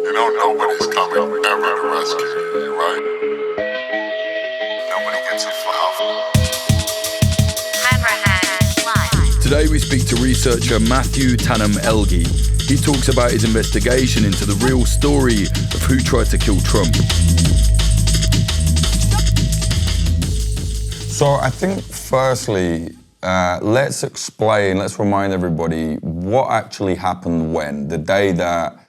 You know nobody's coming ever to rescue you, right? Nobody gets a flower. Hanrahan. Today we speak to researcher Matthew Tannam-Elgie. He talks about his investigation into the real story of who tried to kill Trump. So I think firstly, let's remind everybody what actually happened when, the day that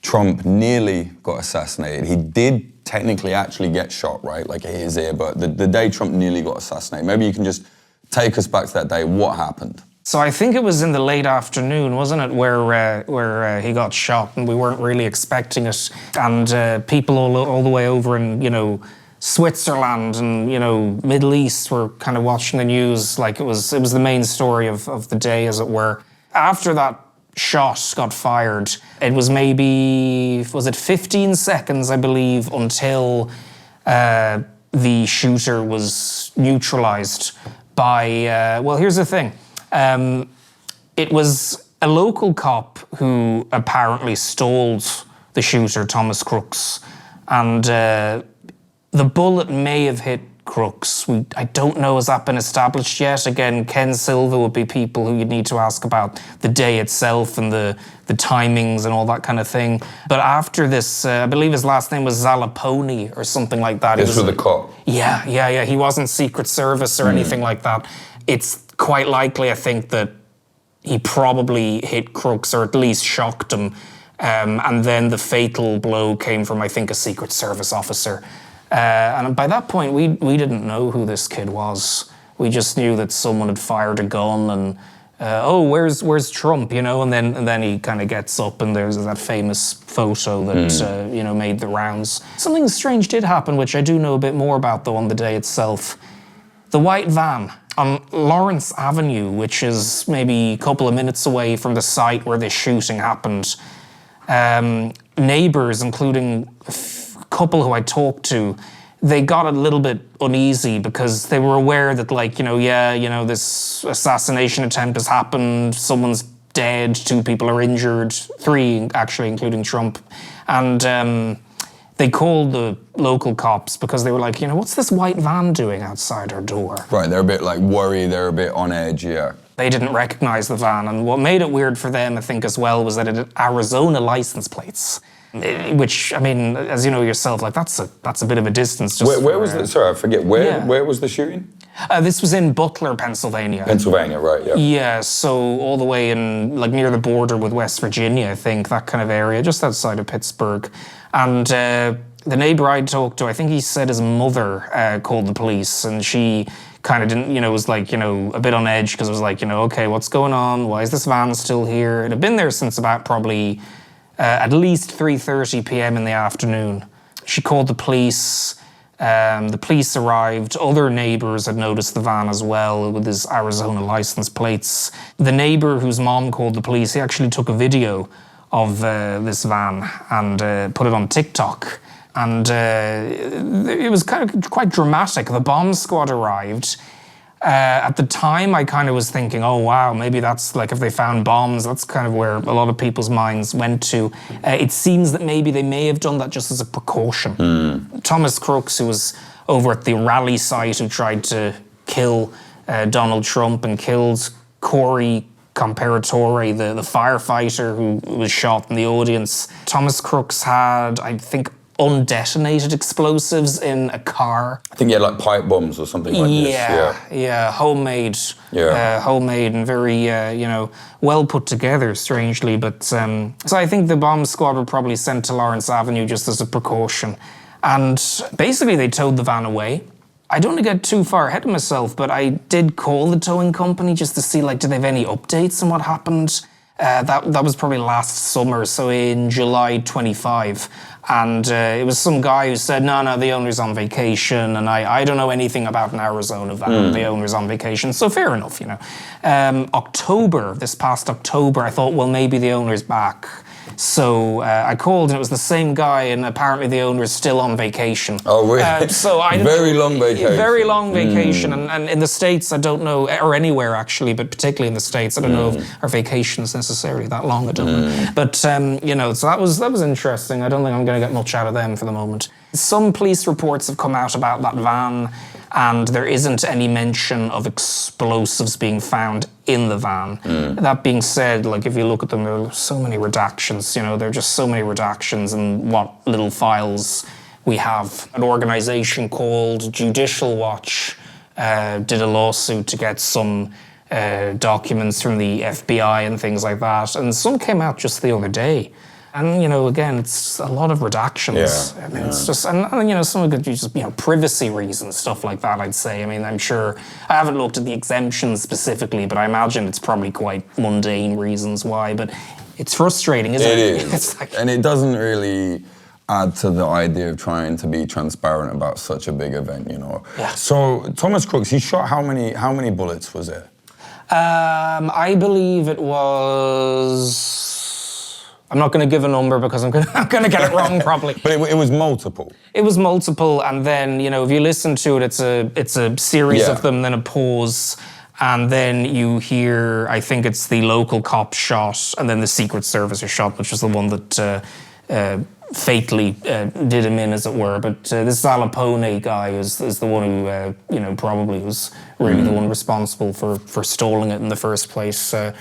Trump nearly got assassinated. He did technically actually get shot, right? Like in his ear, but the day Trump nearly got assassinated. Maybe you can just take us back to that day. What happened? So I think it was in the late afternoon, wasn't it, where he got shot, and we weren't really expecting it. And people all the way over in, Switzerland and, Middle East were kind of watching the news like it was the main story of the day, as it were. After that shot got fired, it was maybe, 15 seconds, I believe, until the shooter was neutralized by, well, here's the thing. It was a local cop who apparently stalled the shooter, Thomas Crooks, and the bullet may have hit Crooks. I don't know, has that been established yet? Again, Ken Silva would be people who you'd need to ask about the day itself and the timings and all that kind of thing. But after this, I believe his last name was Zalaponi or something like that. This was the cop? Yeah. He wasn't Secret Service or anything like that. It's quite likely, I think, that he probably hit Crooks or at least shocked him. And then the fatal blow came from, I think, a Secret Service officer. And by that point, we didn't know who this kid was. We just knew that someone had fired a gun and, where's Trump, And then he kind of gets up and there's that famous photo that, made the rounds. Something strange did happen, which I do know a bit more about, though, on the day itself. The white van on Lawrence Avenue, which is maybe a couple of minutes away from the site where this shooting happened. Neighbors, including couple who I talked to, they got a little bit uneasy because they were aware that, this assassination attempt has happened, someone's dead, 2 people are injured, 3 actually, including Trump. And they called the local cops because they were like, what's this white van doing outside our door? Right, they're a bit worried, they're a bit on edge, yeah. They didn't recognize the van, and what made it weird for them, I think, as well, was that it had Arizona license plates. Which, I mean, as you know yourself, that's a bit of a distance. Where was the? Sorry, I forget. Where was the shooting? This was in Butler, Pennsylvania. Pennsylvania, right? Yeah. Yeah, so all the way in, near the border with West Virginia, I think, that kind of area, just outside of Pittsburgh. And the neighbor I talked to, I think he said his mother called the police, and she kind of didn't, was a bit on edge because it was okay, what's going on? Why is this van still here? It had been there since about probably at least 3:30 p.m. in the afternoon. She called the police. The police arrived. Other neighbors had noticed the van as well with his Arizona license plates. The neighbor whose mom called the police, he actually took a video of this van and put it on TikTok. And it was kind of quite dramatic. The bomb squad arrived. At the time, I kind of was thinking, oh, wow, maybe that's if they found bombs, that's kind of where a lot of people's minds went to. It seems that maybe they may have done that just as a precaution. Thomas Crooks, who was over at the rally site, who tried to kill Donald Trump and killed Corey Comparatore, the firefighter who was shot in the audience. Thomas Crooks had, I think, undetonated explosives in a car. I think he had pipe bombs or something like this. Yeah, homemade. Homemade and very, well put together, strangely. But so I think the bomb squad were probably sent to Lawrence Avenue just as a precaution. And basically they towed the van away. I don't want to get too far ahead of myself, but I did call the towing company just to see, did they have any updates on what happened? That was probably last summer, so in July 25. And it was some guy who said, no, the owner's on vacation, and I don't know anything about an Arizona van. The owner's on vacation, so fair enough, This past October, I thought, well, maybe the owner's back. So I called, and it was the same guy, and apparently the owner is still on vacation. Oh, really? So Very long vacation. Very long vacation, and in the States, I don't know, or anywhere actually, but particularly in the States, I don't know if our vacation is necessarily that long. I don't know. But you know, so that was interesting. I don't think I'm going to get much out of them for the moment. Some police reports have come out about that van, and there isn't any mention of explosives being found in the van. That being said, like if you look at them, there are so many redactions, you know, there are just so many redactions in what little files we have. An organization called Judicial Watch did a lawsuit to get some documents from the FBI and things like that, and some came out just the other day. And, you know, again, it's a lot of redactions. Yeah, I mean, it's just, and, you know, some of it just, you know, privacy reasons, stuff like that, I'd say. I mean, I'm sure, I haven't looked at the exemptions specifically, but I imagine it's probably quite mundane reasons why, but it's frustrating, isn't it? It is. It's like, and it doesn't really add to the idea of trying to be transparent about such a big event, you know. Yeah. So, Thomas Crooks, he shot how many bullets was it? I believe it was... I'm not going to give a number because I'm going to get it wrong probably. But it was multiple. It was multiple, and then, you know, if you listen to it, it's a series of them, then a pause, and then you hear, I think it's the local cop shot, and then the Secret Service are shot, which was the one that fatally did him in, as it were. But this Al Capone guy is the one who, you know, probably was really the one responsible for stalling it in the first place. A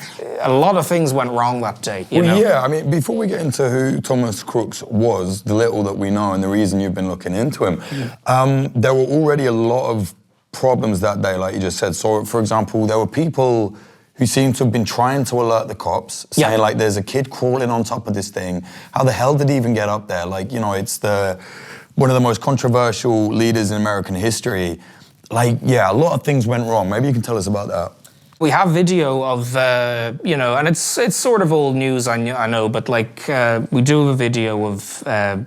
lot of things went wrong that day, you know? Yeah, I mean, before we get into who Thomas Crooks was, the little that we know and the reason you've been looking into him, there were already a lot of problems that day, like you just said. So, for example, there were people who seem to have been trying to alert the cops, saying like, there's a kid crawling on top of this thing. How the hell did he even get up there? Like, you know, it's one of the most controversial leaders in American history. Like, yeah, a lot of things went wrong. Maybe you can tell us about that. We have video of, you know, and it's sort of old news, I know, but like we do have a video of,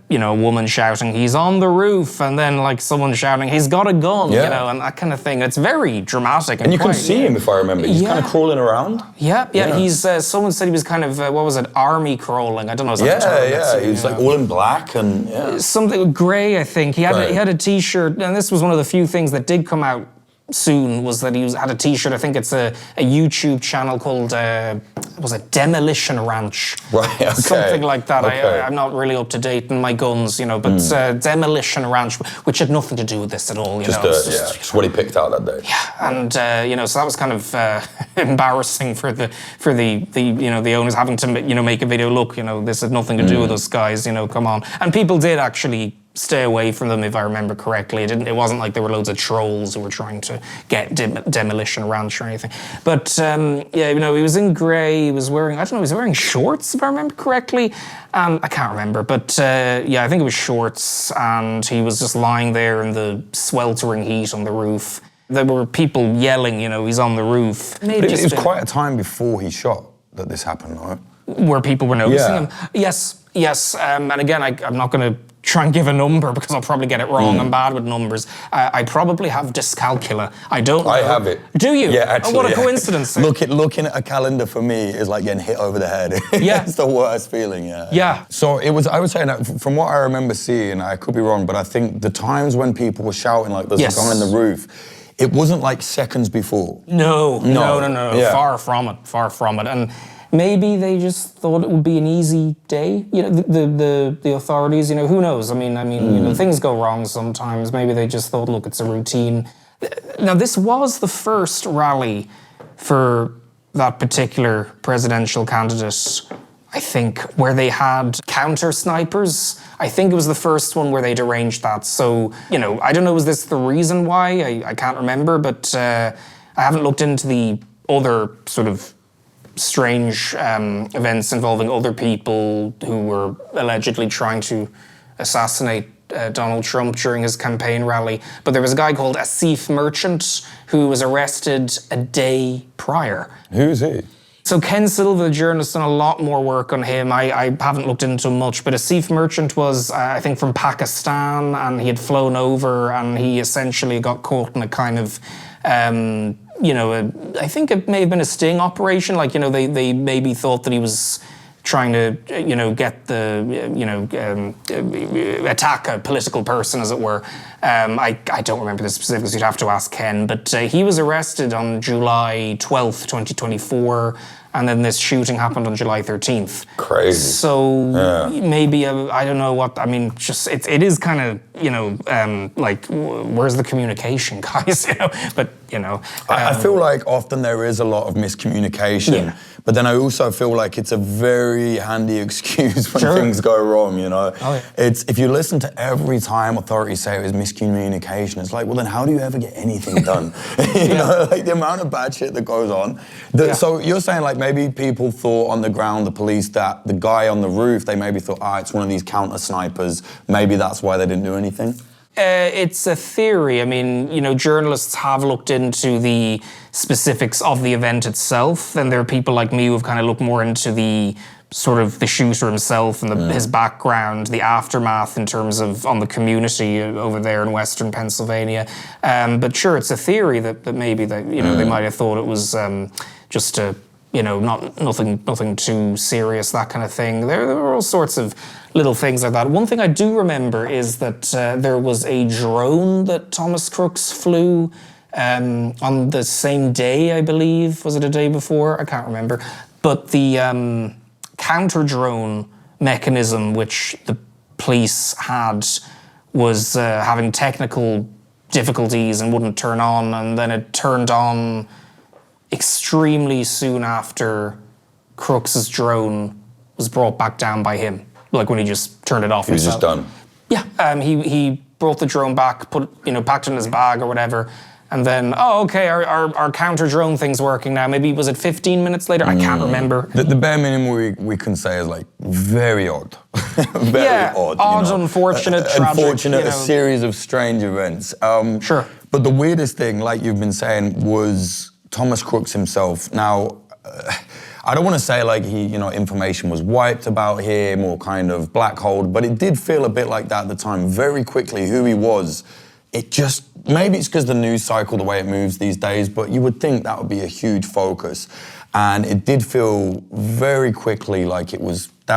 you know, a woman shouting, "He's on the roof," and then like someone shouting, "He's got a gun," you know, and that kind of thing. It's very dramatic. And you can see him, if I remember. He's kind of crawling around. Yeah. He's, someone said he was kind of, what was it, army crawling? I don't know. Is that the term? He was like all in black and something grey, I think. He had a T-shirt, and this was one of the few things that did come out soon, was that he had a T-shirt. I think it's a YouTube channel called was it Demolition Ranch? Right, okay. Something like that. Okay. I'm not really up to date in my guns, you know, but Demolition Ranch, which had nothing to do with this at all, you know. Just what he picked out that day. Yeah, and you know, so that was kind of embarrassing for the you know, the owners having to, you know, make a video. Look, you know, this had nothing to do with us, guys. You know, come on. And people did actually stay away from them, if I remember correctly. It wasn't like there were loads of trolls who were trying to get Demolition Ranch or anything. But yeah, you know, he was in grey. He was wearing, I don't know, he was wearing shorts, if I remember correctly. I can't remember, but yeah, I think it was shorts, and he was just lying there in the sweltering heat on the roof. There were people yelling, you know, "He's on the roof." But it was quite a time before he shot that this happened, right? Where people were noticing him. Yes. And again, I'm not going to try and give a number because I'll probably get it wrong. I'm bad with numbers. I probably have dyscalculia. I don't know. I have it. Do you? Yeah, actually. Oh, what a coincidence. Looking at a calendar for me is like getting hit over the head. Yeah. It's the worst feeling, yeah. So it was, I would say, that from what I remember seeing, I could be wrong, but I think the times when people were shouting like there's a guy on the roof, it wasn't like seconds before. No. Yeah. Far from it. And maybe they just thought it would be an easy day. You know, the authorities, you know, who knows? I mean, you know, things go wrong sometimes. Maybe they just thought, look, it's a routine. Now, this was the first rally for that particular presidential candidate, I think, where they had counter snipers. I think it was the first one where they'd arranged that. So, you know, I don't know, was this the reason why? I can't remember, but I haven't looked into the other sort of strange events involving other people who were allegedly trying to assassinate Donald Trump during his campaign rally. But there was a guy called Asif Merchant who was arrested a day prior. Who's he? So Ken Silva, the journalist, done a lot more work on him. I haven't looked into him much, but Asif Merchant was, I think, from Pakistan, and he had flown over, and he essentially got caught in a kind of, you know, I think it may have been a sting operation. Like, you know, they maybe thought that he was trying to, get the, attack a political person, as it were. I don't remember the specifics, you'd have to ask Ken, but he was arrested on July 12th, 2024, and then this shooting happened on July 13th. Crazy. So maybe, I don't know what, just, it is kind of, where's the communication, guys? But, I feel like often there is a lot of miscommunication, but then I also feel like it's a very handy excuse when things go wrong, Oh, yeah. It's, if you listen to every time authorities say it was miscommunication, it's like, well, then how do you ever get anything done? Like the amount of bad shit that goes on. So you're saying like maybe people thought on the ground, the police, that the guy on the roof, they maybe thought, it's one of these counter snipers. Maybe that's why they didn't do anything? It's a theory. Journalists have looked into the specifics of the event itself, and there are people like me who have kind of looked more into the sort of the shooter himself and his background, the aftermath in terms of on the community over there in Western Pennsylvania. But sure, it's a theory that maybe they might have thought it was just a nothing too serious, that kind of thing. There were all sorts of little things like that. One thing I do remember is that there was a drone that Thomas Crooks flew on the same day, I believe. Was it a day before? I can't remember. But the counter-drone mechanism which the police had was having technical difficulties and wouldn't turn on, and then it turned on extremely soon after Crooks's drone was brought back down by him, like when he just turned it off. He was just done. Yeah, he brought the drone back, packed it in his bag or whatever, and then okay, our counter drone thing's working now. Maybe was it 15 minutes later? I can't remember. The bare minimum we can say is like very odd, very odd. Unfortunate, tragic. Unfortunate, a series of strange events. Sure. But the weirdest thing, like you've been saying, was Thomas Crooks himself. Now, I don't want to say like information was wiped about him or kind of black holed, but it did feel a bit like that at the time. Very quickly, who he was, it just, maybe it's because the news cycle, the way it moves these days, but you would think that would be a huge focus. And it did feel very quickly like that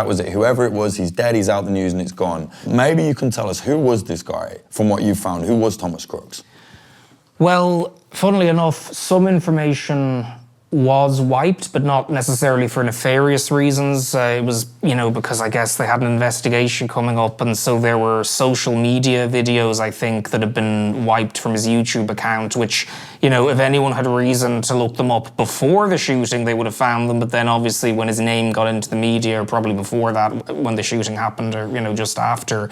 was it. Whoever it was, he's dead, he's out the news and it's gone. Maybe you can tell us, who was this guy from what you found? Who was Thomas Crooks? Well, funnily enough, some information was wiped, but not necessarily for nefarious reasons. It was, because I guess they had an investigation coming up, and so there were social media videos, I think, that had been wiped from his YouTube account, which, if anyone had reason to look them up before the shooting, they would have found them, but then obviously when his name got into the media, or probably before that, when the shooting happened, or, just after,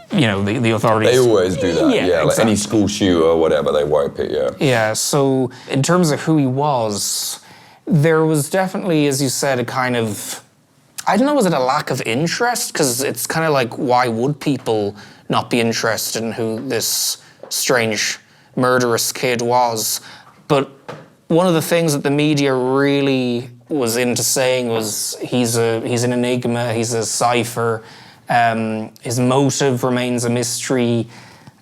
the authorities... They always do that, exactly. Like any school shooter or whatever, they wipe it, Yeah, so in terms of who he was, there was definitely, as you said, a kind of... I don't know, was it a lack of interest? Because it's kind of like, why would people not be interested in who this strange, murderous kid was? But one of the things that the media really was into saying was he's an enigma, he's a cipher. His motive remains a mystery.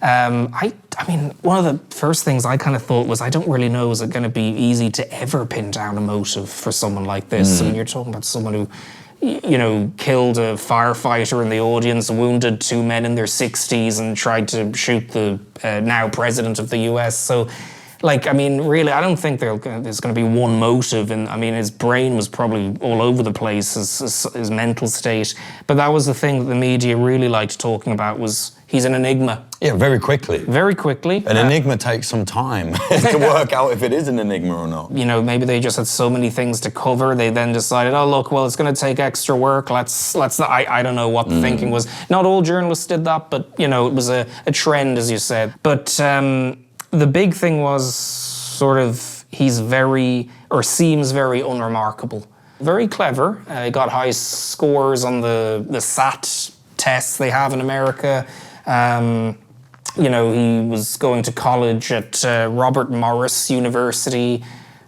I mean, one of the first things I kind of thought was, I don't really know, is it going to be easy to ever pin down a motive for someone like this? I mean, you're talking about someone who, killed a firefighter in the audience, wounded two men in their 60s, and tried to shoot the now president of the US. So, really, I don't think there's going to be one motive. And his brain was probably all over the place, his mental state. But that was the thing that the media really liked talking about, was he's an enigma. Yeah, very quickly. Very quickly. An enigma takes some time to work out if it is an enigma or not. Maybe they just had so many things to cover. They then decided, it's going to take extra work. Let's. I don't know what the thinking was. Not all journalists did that, but it was a trend, as you said. But the big thing was sort of he's seems very unremarkable. Very clever. He got high scores on the SAT tests they have in America. He was going to college at Robert Morris University.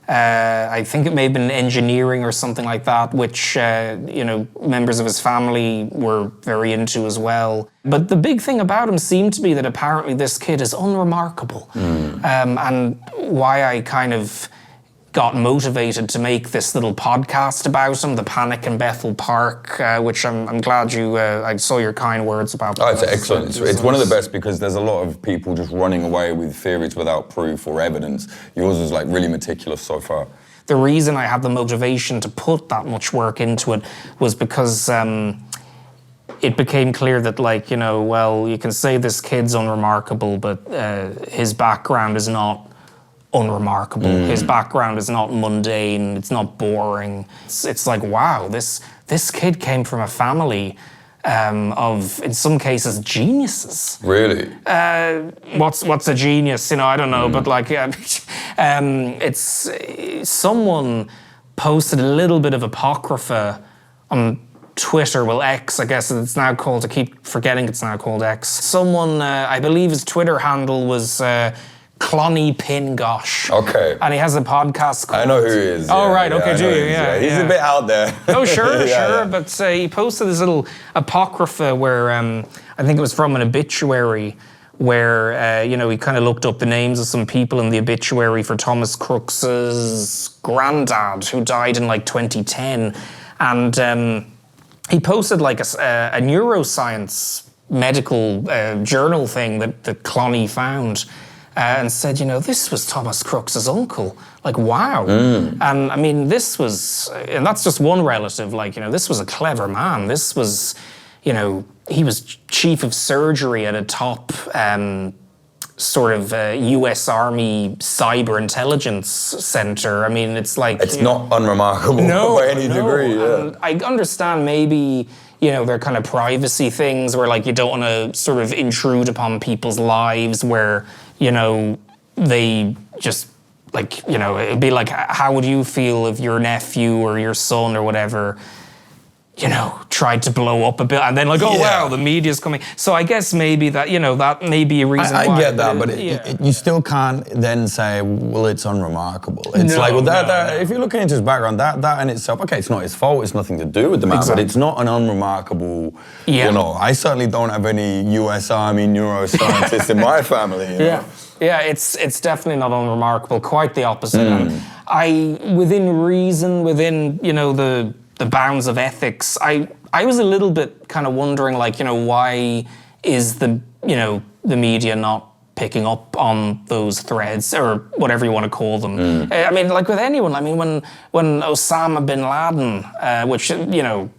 I think it may have been engineering or something like that, which, members of his family were very into as well. But the big thing about him seemed to be that apparently this kid is unremarkable. And why I kind of got motivated to make this little podcast about him, The Panic in Bethel Park, which I'm glad I saw your kind words about. Oh, it's excellent. It's one of the best because there's a lot of people just running away with theories without proof or evidence. Yours is like really meticulous so far. The reason I had the motivation to put that much work into it was because it became clear that, like, you know, well, you can say this kid's unremarkable, but his background is not unremarkable. His background is not mundane. It's not boring. It's like, wow, this kid came from a family of, in some cases, geniuses. Really? What's a genius? You know, I don't know, but like, it's someone posted a little bit of apocrypha on Twitter, well, X, I guess it's now called. I keep forgetting it's now called X. Someone, I believe his Twitter handle was Clonny Pingosh. Okay. And he has a podcast called... I know who he is. Oh, right, okay, do you? Yeah, he's a bit out there. Oh, sure, Yeah. But he posted this little apocrypha where, I think it was from an obituary, where, you know, he kind of looked up the names of some people in the obituary for Thomas Crooks's granddad, who died in, like, 2010. And he posted, like, a neuroscience medical journal thing that Clonny found, and said, you know, this was Thomas Crooks's uncle. Like, wow. And I mean, this was, and that's just one relative, like, you know, this was a clever man. This was, you know, he was chief of surgery at a top sort of US Army cyber intelligence center. I mean, it's like... It's not unremarkable by any degree. Yeah. And I understand maybe, you know, they're kind of privacy things where, like, you don't want to sort of intrude upon people's lives where, you know, they just, like, you know, it'd be like, how would you feel if your nephew or your son or whatever, you know, tried to blow up a bit and then, like, oh, wow, the media's coming. So I guess maybe that, you know, that may be a reason why. I get that, but you still can't then say, well, it's unremarkable. It's like, well, if you're looking into his background, that in itself, okay, it's not his fault, it's nothing to do with the man, but it's not an unremarkable, you know, I certainly don't have any US Army neuroscientists in my family, you know? Yeah, it's definitely not unremarkable, quite the opposite. And within reason, within, you know, the bounds of ethics, I was a little bit kind of wondering, like, you know, why is the media not picking up on those threads or whatever you want to call them? I mean, like with anyone, I mean, when Osama bin Laden, which, you know,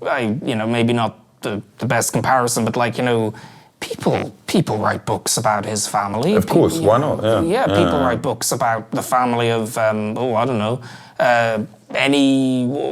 maybe not the best comparison, but, like, you know, people write books about his family. Of course, why not? Yeah, people write books about the family of, I don't know,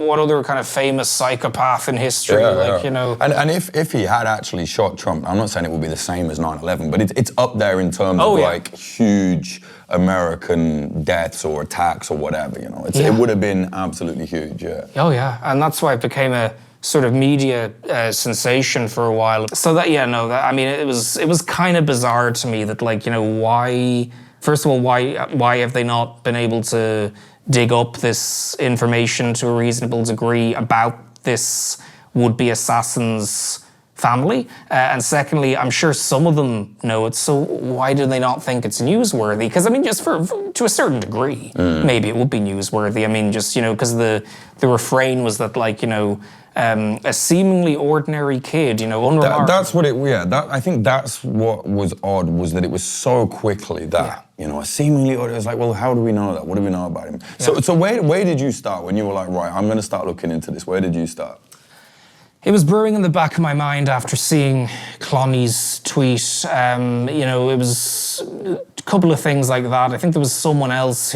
what other kind of famous psychopath in history, you know. And if he had actually shot Trump, I'm not saying it would be the same as 9/11, but it's up there in terms of like huge American deaths or attacks or whatever, you know. It would have been absolutely huge, Oh yeah, and that's why it became a sort of media sensation for a while. So that, I mean, it was kind of bizarre to me that, like, you know, why, first of all, why have they not been able to dig up this information to a reasonable degree about this would-be assassin's family? And secondly, I'm sure some of them know it, so why do they not think it's newsworthy? Because, I mean, just to a certain degree, maybe it would be newsworthy. I mean, just, you know, because the refrain was that, like, you know, a seemingly ordinary kid, you know, unremarkable. That's what I think that's what was odd, was that it was so quickly that, you know, a seemingly odd, it was like, well, how do we know that? What do we know about him? So where did you start when you were like, right, I'm going to start looking into this? Where did you start? It was brewing in the back of my mind after seeing Clonny's tweet. You know, it was a couple of things like that. I think there was someone else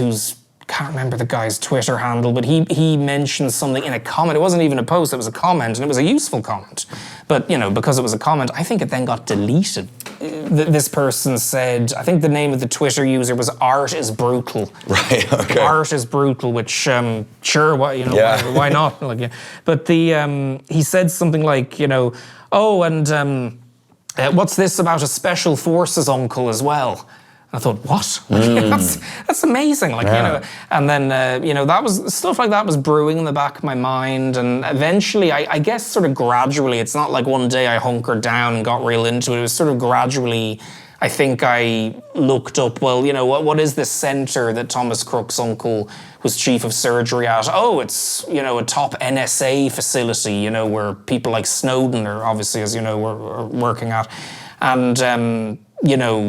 can't remember the guy's Twitter handle, but he mentioned something in a comment. It wasn't even a post, it was a comment, and it was a useful comment. But, you know, because it was a comment, I think it then got deleted. This person said, I think the name of the Twitter user was Art is Brutal. Right, okay. Art is Brutal, which, sure, why not? Like, yeah. But he said something like, you know, oh, and what's this about a special forces uncle as well? I thought, what? Like, that's amazing. Like, you know, and then, you know, that was stuff like that was brewing in the back of my mind. And eventually, I guess sort of gradually, it's not like one day I hunkered down and got real into it. It was sort of gradually, I think I looked up, well, you know, what is this centre that Thomas Crooks' uncle was chief of surgery at? Oh, it's, you know, a top NSA facility, you know, where people like Snowden are obviously, as you know, were working at. And, you know,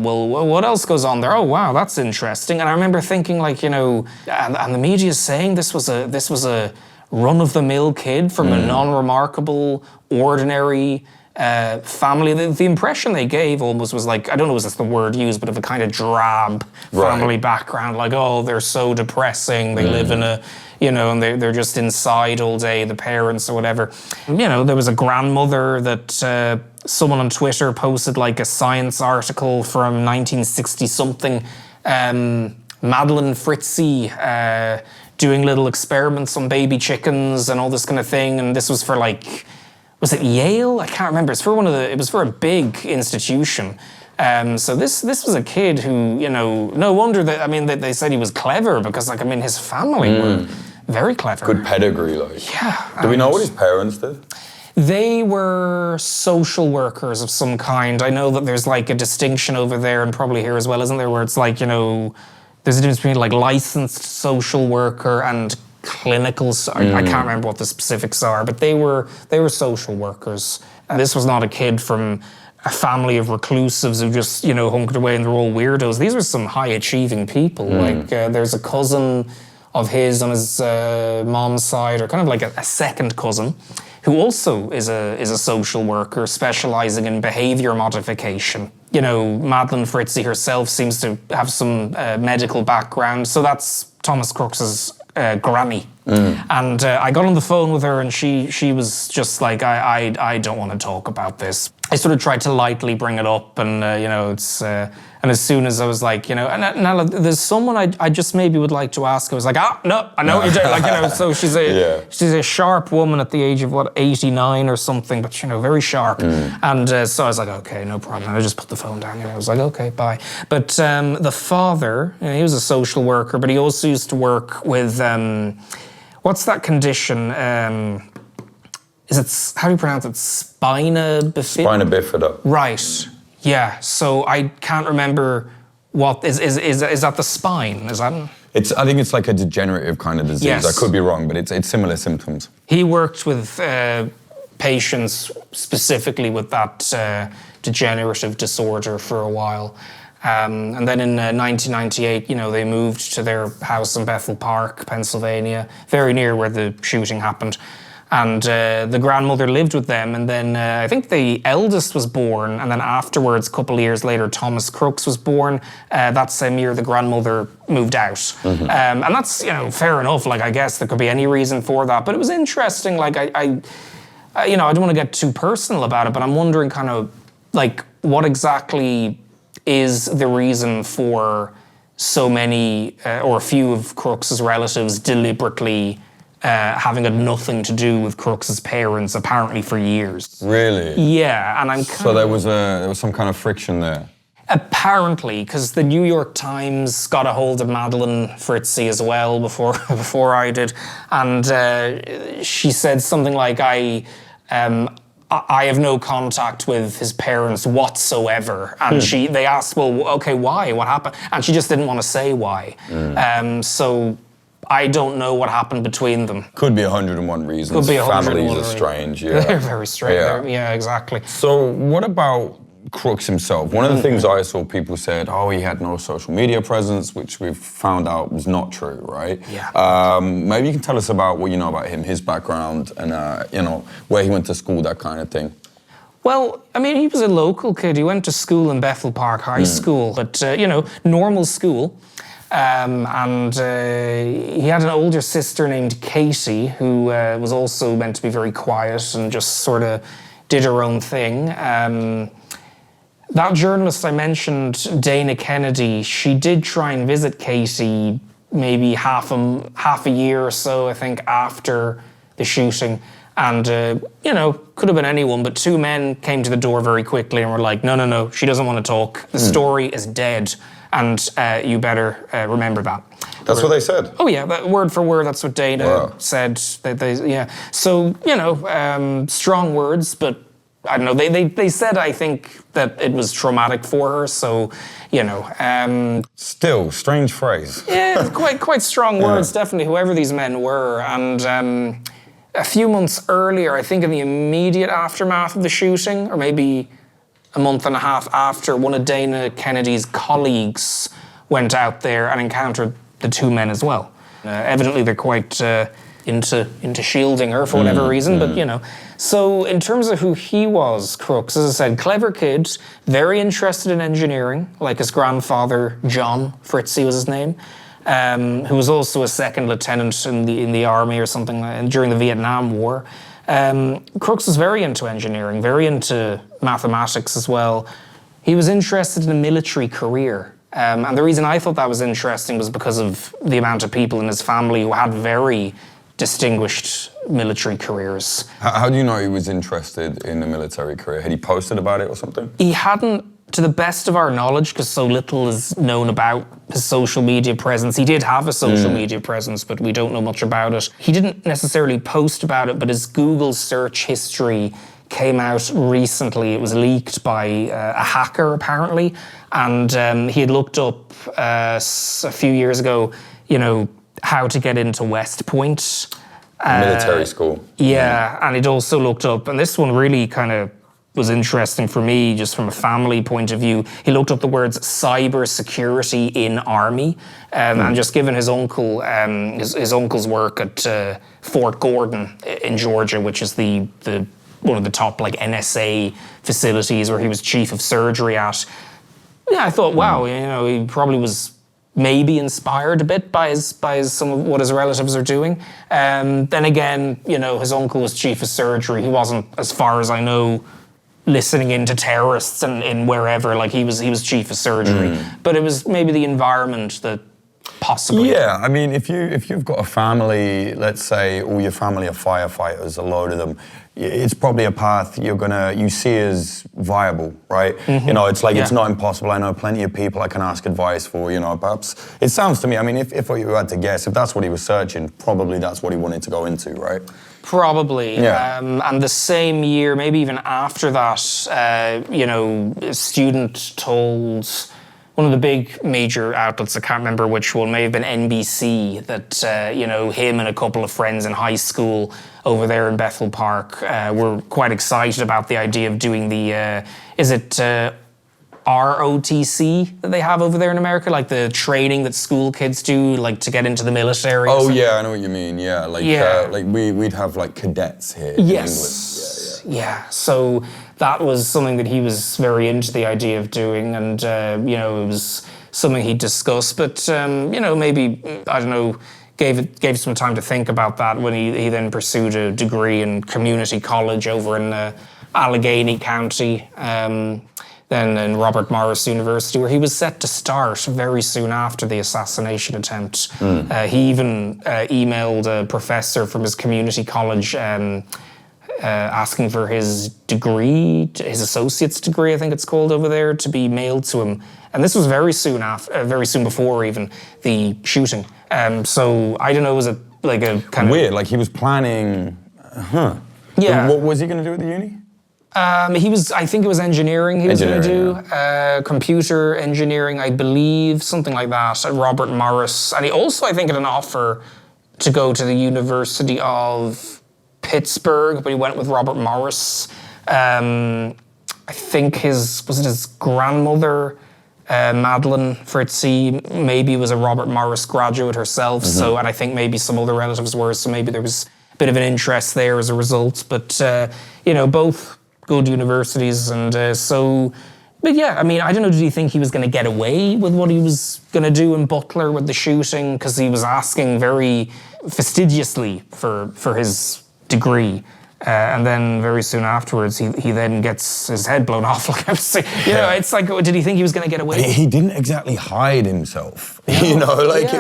well, what else goes on there? Oh, wow, that's interesting. And I remember thinking, like, you know, and the media is saying this was a run-of-the-mill kid from a non-remarkable, ordinary family. The impression they gave almost was like, I don't know if that's the word used, but of a kind of drab family background. Like, oh, they're so depressing. They live in a, you know, and they're just inside all day, the parents or whatever. You know, there was a grandmother that someone on Twitter posted like a science article from 1960-something. Madeline Fritzy doing little experiments on baby chickens and all this kind of thing. And this was for like, was it Yale? I can't remember. It was for a big institution. So this was a kid who, you know, no wonder that, I mean, they said he was clever because, like, I mean, his family were very clever. Good pedigree, like. Yeah. Do we know what his parents did? They were social workers of some kind. I know that there's like a distinction over there and probably here as well, isn't there, where it's like, you know, there's a difference between like licensed social worker and clinical. I can't remember what the specifics are, but they were social workers. And this was not a kid from a family of reclusives who just, you know, hunkered away and they're all weirdos. These were some high-achieving people. Like there's a cousin of his on his mom's side, or kind of like a second cousin, who also is a social worker specialising in behaviour modification. You know, Madeline Fritzy herself seems to have some medical background, so that's Thomas Crooks's granny. And I got on the phone with her and she was just like, I don't want to talk about this. I sort of tried to lightly bring it up and, you know, it's... and as soon as I was like, you know, and now there's someone I just maybe would like to ask. I was like, no, I know what you're doing. Like, you know, so she's a sharp woman at the age of, what, 89 or something, but, you know, very sharp. And so I was like, okay, no problem. And I just put the phone down, you know, I was like, okay, bye. But the father, you know, he was a social worker, but he also used to work with, what's that condition? Is it, how do you pronounce it? Spina bifida? Spina bifida. Right. Yeah, so I can't remember what is that the spine? Is that? I think it's like a degenerative kind of disease. Yes. I could be wrong, but it's similar symptoms. He worked with patients specifically with that degenerative disorder for a while. And then in 1998, you know, they moved to their house in Bethel Park, Pennsylvania, very near where the shooting happened. And the grandmother lived with them, and then I think the eldest was born, and then afterwards, a couple of years later, Thomas Crooks was born. That same year, the grandmother moved out. And that's, you know, fair enough. Like, I guess there could be any reason for that, but it was interesting. Like, I you know, I don't want to get too personal about it, but I'm wondering kind of, like, what exactly is the reason for so many, or a few of Crooks's relatives deliberately having had nothing to do with Crooks's parents, apparently for years. Really? Yeah, and I'm So there was some kind of friction there. Apparently, because the New York Times got a hold of Madeline Fritzy as well before I did, and she said something like, I have no contact with his parents whatsoever. And they asked, well, okay, why? What happened? And she just didn't want to say why. So I don't know what happened between them. Could be 101 reasons. Could be 101 Families are reasons. strange, yeah. They're very strange. Yeah, exactly. So what about Crooks himself? One of the things I saw people said, oh, he had no social media presence, which we've found out was not true, right? Yeah. Maybe you can tell us about what you know about him, his background, and you know, where he went to school, that kind of thing. Well, I mean, he was a local kid. He went to school in Bethel Park High School, but, you know, normal school. And he had an older sister named Katie, who was also meant to be very quiet and just sort of did her own thing. That journalist I mentioned, Dana Kennedy, she did try and visit Katie maybe half a year or so, I think, after the shooting. And, you know, could have been anyone, but two men came to the door very quickly and were like, no, she doesn't want to talk. The story is dead. And you better remember that. That's what they said? Oh, yeah, word for word, that's what Dana said. Yeah. So, you know, strong words, but I don't know. They said, I think, that it was traumatic for her. So, you know. Still, strange phrase. Yeah, quite strong words, definitely, whoever these men were. And a few months earlier, I think in the immediate aftermath of the shooting, or maybe a month and a half after, one of Dana Kennedy's colleagues went out there and encountered the two men as well. Evidently, they're quite into shielding her for whatever reason, but you know. So in terms of who he was, Crooks, as I said, clever kid, very interested in engineering, like his grandfather, John Fritzie was his name, who was also a second lieutenant in the army or something during the Vietnam War. Crooks was very into engineering, very into mathematics as well. He was interested in a military career. And the reason I thought that was interesting was because of the amount of people in his family who had very distinguished military careers. How do you know he was interested in the military career? Had he posted about it or something? He hadn't, to the best of our knowledge, because so little is known about his social media presence. He did have a social media presence, but we don't know much about it. He didn't necessarily post about it, but his Google search history came out recently. It was leaked by a hacker, apparently, and he had looked up a few years ago, you know, how to get into West Point. Military school. Yeah, and he'd also looked up, and this one really kind of was interesting for me, just from a family point of view. He looked up the words cyber security in army, and just given his uncle, his uncle's work at Fort Gordon in Georgia, which is the one of the top like NSA facilities where he was chief of surgery at. Yeah, I thought, wow, you know, he probably was maybe inspired a bit by some of what his relatives are doing. Then again, you know, his uncle was chief of surgery. He wasn't, as far as I know, listening into terrorists and in wherever. Like he was chief of surgery. But it was maybe the environment that possibly. Yeah, I mean, if you've got a family, let's say all your family are firefighters, a load of them, it's probably a path you see as viable, right? You know, it's like it's not impossible. I know plenty of people I can ask advice for. You know, perhaps it sounds to me. I mean, if you had to guess, if that's what he was searching, probably that's what he wanted to go into, right? Probably. Yeah. And the same year, maybe even after that, you know, a student told one of the big major outlets, I can't remember which one, may have been NBC, that, you know, him and a couple of friends in high school over there in Bethel Park were quite excited about the idea of doing the, is it ROTC that they have over there in America? Like the training that school kids do, like to get into the military? Oh, yeah, I know what you mean, yeah. Like we'd have like cadets here in England. Yeah, so that was something that he was very into the idea of doing, and you know, it was something he discussed. But you know, maybe I don't know, gave some time to think about that when he then pursued a degree in community college over in Allegheny County, then in Robert Morris University, where he was set to start very soon after the assassination attempt. He even emailed a professor from his community college. Asking for his degree, his associate's degree, I think it's called over there, to be mailed to him. And this was very soon before even the shooting. So I don't know, was it like a kind of weird? Like he was planning, Yeah. What was he going to do at the uni? I think it was engineering he was going to do, computer engineering, I believe, something like that, at Robert Morris. And he also, I think, had an offer to go to the University of Pittsburgh, but he went with Robert Morris. I think his grandmother, Madeline Fritzie, maybe was a Robert Morris graduate herself. So, and I think maybe some other relatives were. So maybe there was a bit of an interest there as a result. But you know, both good universities, and so. But yeah, I mean, I don't know. Did he think he was going to get away with what he was going to do in Butler with the shooting? Because he was asking very fastidiously for his degree, and then very soon afterwards he then gets his head blown off. Like I was saying, you know, it's like, did he think he was going to get away? He didn't exactly hide himself. You know, like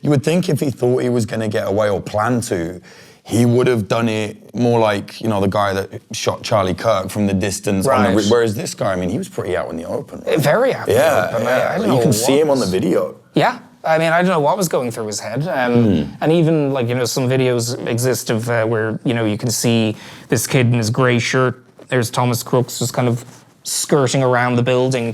you would think if he thought he was going to get away or planned to, he would have done it more like, you know, the guy that shot Charlie Kirk from the distance. Right. Whereas this guy, I mean, he was pretty out in the open. Right? Very out in the open. I don't know, you can see him on the video. Yeah. I mean, I don't know what was going through his head. And even, like, you know, some videos exist of where, you know, you can see this kid in his grey shirt there's Thomas Crooks just kind of skirting around the building,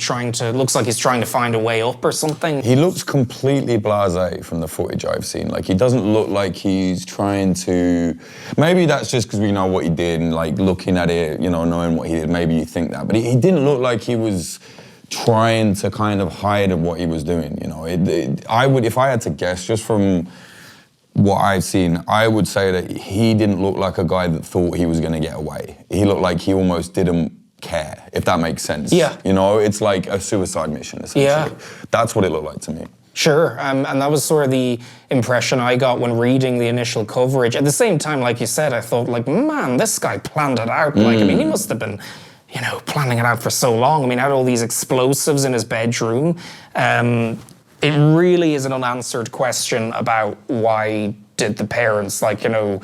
looks like he's trying to find a way up or something. He looks completely blasé from the footage I've seen. Like, he doesn't look like he's trying to... Maybe that's just because we know what he did and, like, looking at it, you know, knowing what he did, maybe you think that. But he didn't look like he was trying to kind of hide what he was doing, you know. I would, if I had to guess, just from what I've seen, I would say that he didn't look like a guy that thought he was going to get away. He looked like he almost didn't care, if that makes sense. Yeah. You know, it's like a suicide mission, essentially. Yeah. That's what it looked like to me. Sure, and that was sort of the impression I got when reading the initial coverage. At the same time, like you said, I thought, like, man, this guy planned it out. Like, I mean, he must have been, you know, planning it out for so long. I mean, had all these explosives in his bedroom. It really is an unanswered question about why did the parents, like, you know,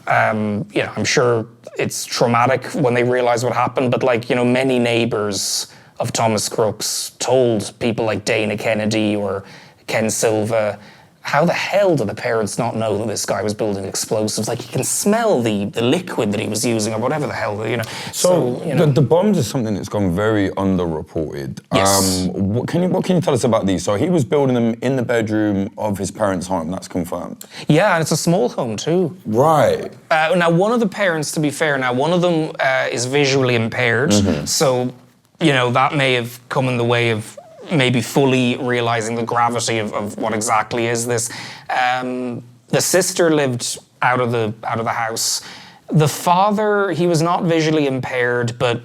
I'm sure it's traumatic when they realize what happened, but, like, you know, many neighbors of Thomas Crooks told people like Dana Kennedy or Ken Silva, how the hell do the parents not know that this guy was building explosives? Like, you can smell the liquid that he was using or whatever the hell, you know. So you know. the bombs is something that's gone very underreported. Yes. What can you tell us about these? So he was building them in the bedroom of his parents' home, that's confirmed. Yeah, and it's a small home too. Right. Now, one of the parents, to be fair, one of them is visually impaired, so, you know, that may have come in the way of maybe fully realizing the gravity of what exactly is this. The sister lived out of the house. The father, he was not visually impaired, but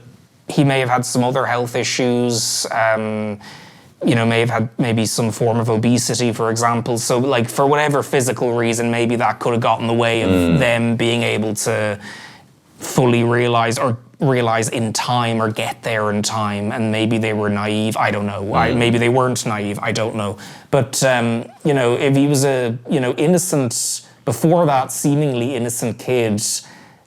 he may have had some other health issues. You know, may have had maybe some form of obesity, for example. So, like, for whatever physical reason, maybe that could have got in the way of them being able to fully realize in time or get there in time, and maybe they were naive. I don't know. Maybe they weren't naive. I don't know. But you know, if he was a innocent, before that seemingly innocent kid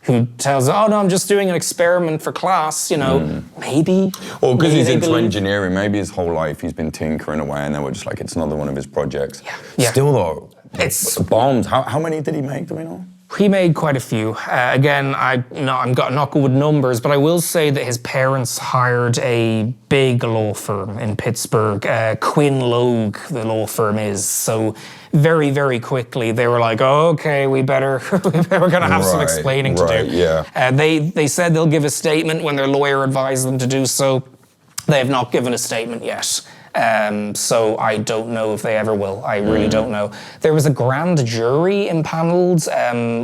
who tells, oh no, I'm just doing an experiment for class, you know, maybe. Or because he's into believe. engineering, maybe his whole life he's been tinkering away, and they were just like, it's another one of his projects. Yeah. Still though, It's bombs. How many did he make? Do we know? He made quite a few. Again, I'm not good with numbers, but I will say that his parents hired a big law firm in Pittsburgh. Quinn Logue, the law firm is. So very, very quickly they were like, oh, okay, we're going to have some explaining to do. Yeah. They said they'll give a statement when their lawyer advised them to do so. They have not given a statement yet. So I don't know if they ever will. I really don't know. There was a grand jury impaneled,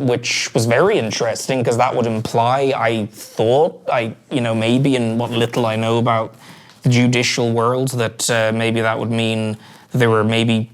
which was very interesting because that would imply, I thought, maybe in what little I know about the judicial world, that maybe that would mean they were maybe,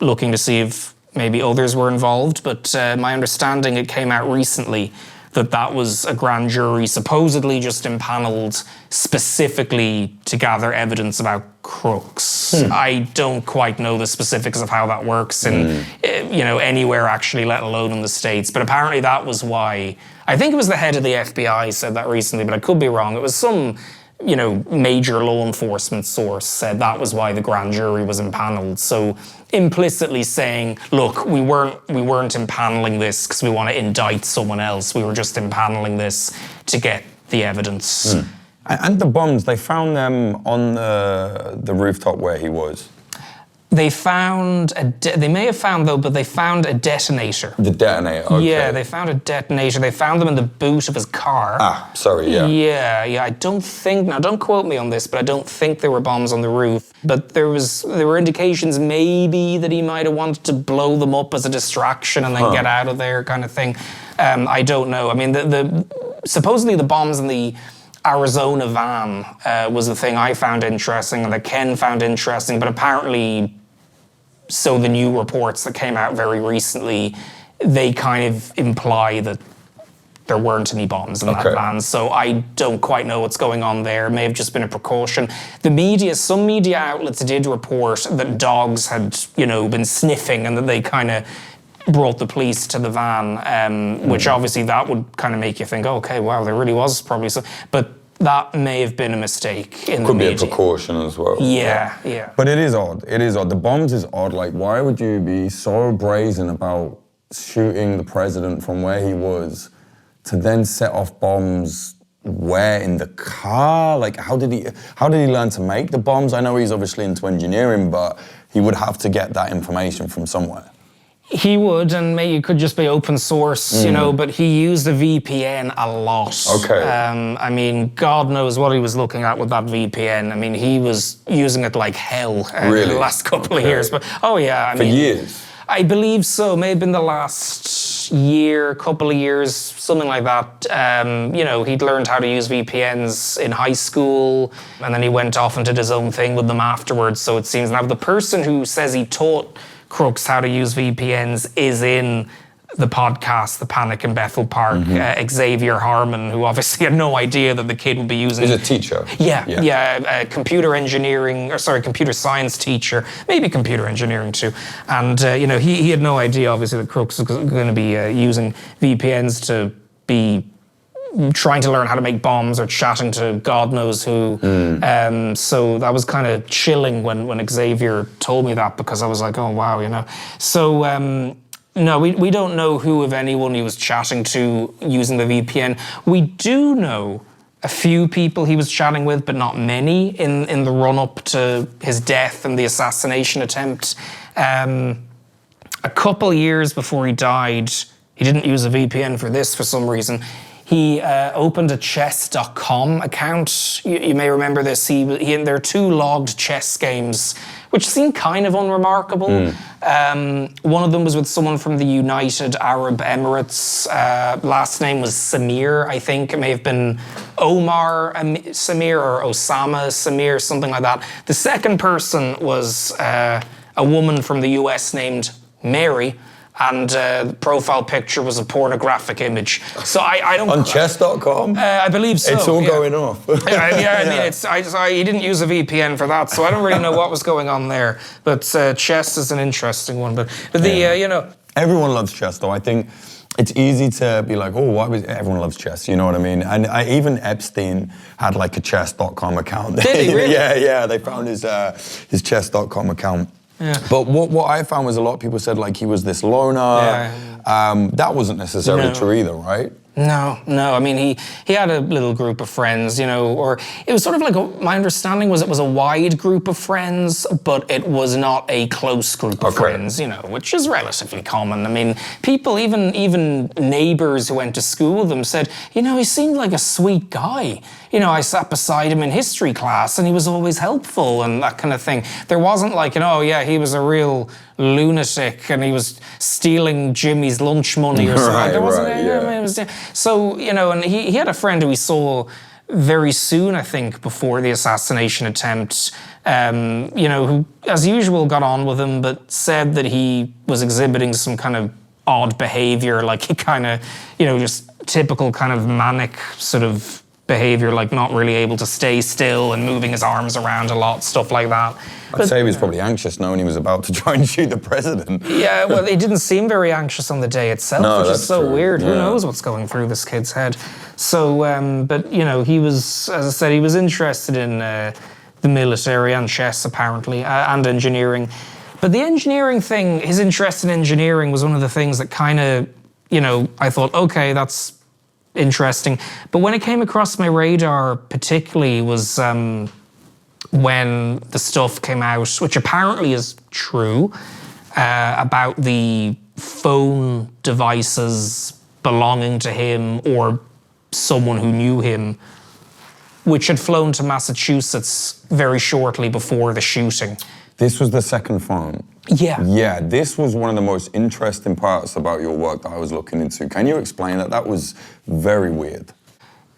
looking to see if maybe others were involved. But my understanding, it came out recently that was a grand jury supposedly just impaneled specifically to gather evidence about Crooks. I don't quite know the specifics of how that works in anywhere actually, let alone in the States. But apparently that was why, I think it was the head of the FBI said that recently, but I could be wrong. It was some major law enforcement source said that was why the grand jury was impaneled. So implicitly saying, look, we weren't impaneling this because we want to indict someone else. We were just impaneling this to get the evidence. And the bombs, they found them on the rooftop where he was. They found they may have found though, but they found a detonator. The detonator, okay. Yeah, they found a detonator. They found them in the boot of his car. Yeah. I don't think, now don't quote me on this, but I don't think there were bombs on the roof. But there were indications maybe that he might have wanted to blow them up as a distraction and then get out of there, kind of thing. I don't know. I mean, supposedly the bombs in the Arizona van was the thing I found interesting and that Ken found interesting, but apparently, so the new reports that came out very recently, they kind of imply that there weren't any bombs in that van, so I don't quite know what's going on there. It may have just been a precaution. Some media outlets did report that dogs had, been sniffing and that they kind of brought the police to the van, which obviously that would kind of make you think, oh, okay, wow, there really was probably some, but that may have been a mistake in the media. Could be a precaution as well. Yeah. But it is odd. The bombs is odd. Like, why would you be so brazen about shooting the president from where he was to then set off bombs where in the car? Like, how did he learn to make the bombs? I know he's obviously into engineering, but he would have to get that information from somewhere. He would, and maybe it could just be open source, you know, but he used a VPN a lot. Okay. I mean, God knows what he was looking at with that VPN. I mean, he was using it like hell in the last couple of years. But, oh yeah, I mean... For years? I believe so, maybe in the last year, couple of years, something like that. You know, he'd learned how to use VPNs in high school, and then he went off and did his own thing with them afterwards, so it seems. Now, the person who says he taught Crooks how to use VPNs is in the podcast, The Panic in Bethel Park, Xavier Harmon, who obviously had no idea that the kid would be using... He's a teacher. Yeah, computer science teacher, maybe computer engineering too. And, you know, he had no idea, obviously, that Crooks was going to be using VPNs to be trying to learn how to make bombs or chatting to God knows who. So that was kind of chilling when Xavier told me that, because I was like, oh, wow, you know. So... no, we don't know who, if anyone, he was chatting to using the VPN. We do know a few people he was chatting with, but not many, in the run-up to his death and the assassination attempt. A couple years before he died, he didn't use a VPN for this for some reason. He opened a chess.com account. You may remember this. There are 2 logged chess games, which seem kind of unremarkable. One of them was with someone from the United Arab Emirates. Last name was Samir, I think. It may have been Omar Samir or Osama Samir, something like that. The second person was a woman from the US named Mary, and the profile picture was a pornographic image. So I don't... On chess.com? I believe so. It's all going off. I mean, he didn't use a VPN for that, so I don't really know what was going on there. But chess is an interesting one. But you know... Everyone loves chess, though. I think it's easy to be like, oh, why was... Everyone loves chess, you know what I mean? And even Epstein had like a chess.com account. Did he really? Yeah, they found his chess.com account. Yeah. But what I found was a lot of people said like he was this loner. That wasn't necessarily true either, right? No. I mean, he had a little group of friends, you know, or it was sort of like, my understanding was it was a wide group of friends, but it was not a close group of friends, you know, which is relatively common. I mean, people, even neighbors who went to school with him said, you know, he seemed like a sweet guy. You know, I sat beside him in history class and he was always helpful and that kind of thing. There wasn't like, you know, yeah, he was a real lunatic and he was stealing Jimmy's lunch money or something. There wasn't so, you know, and he had a friend who he saw very soon, I think, before the assassination attempt, you know, who, as usual, got on with him, but said that he was exhibiting some kind of odd behavior, like he kind of, you know, just typical kind of manic sort of behavior, like not really able to stay still and moving his arms around a lot, stuff like that. I'd say he was probably anxious knowing he was about to try and shoot the president. Yeah, well, he didn't seem very anxious on the day itself, which is so weird. Yeah. Who knows what's going through this kid's head? So, but, you know, he was, as I said, he was interested in the military and chess, apparently, and engineering. But the engineering thing, his interest in engineering was one of the things that kind of, you know, I thought, okay, that's interesting. But when it came across my radar, particularly, was when the stuff came out, which apparently is true, about the phone devices belonging to him or someone who knew him, which had flown to Massachusetts very shortly before the shooting. This was the second phone. Yeah. Yeah, this was one of the most interesting parts about your work that I was looking into. Can you explain that? That was very weird.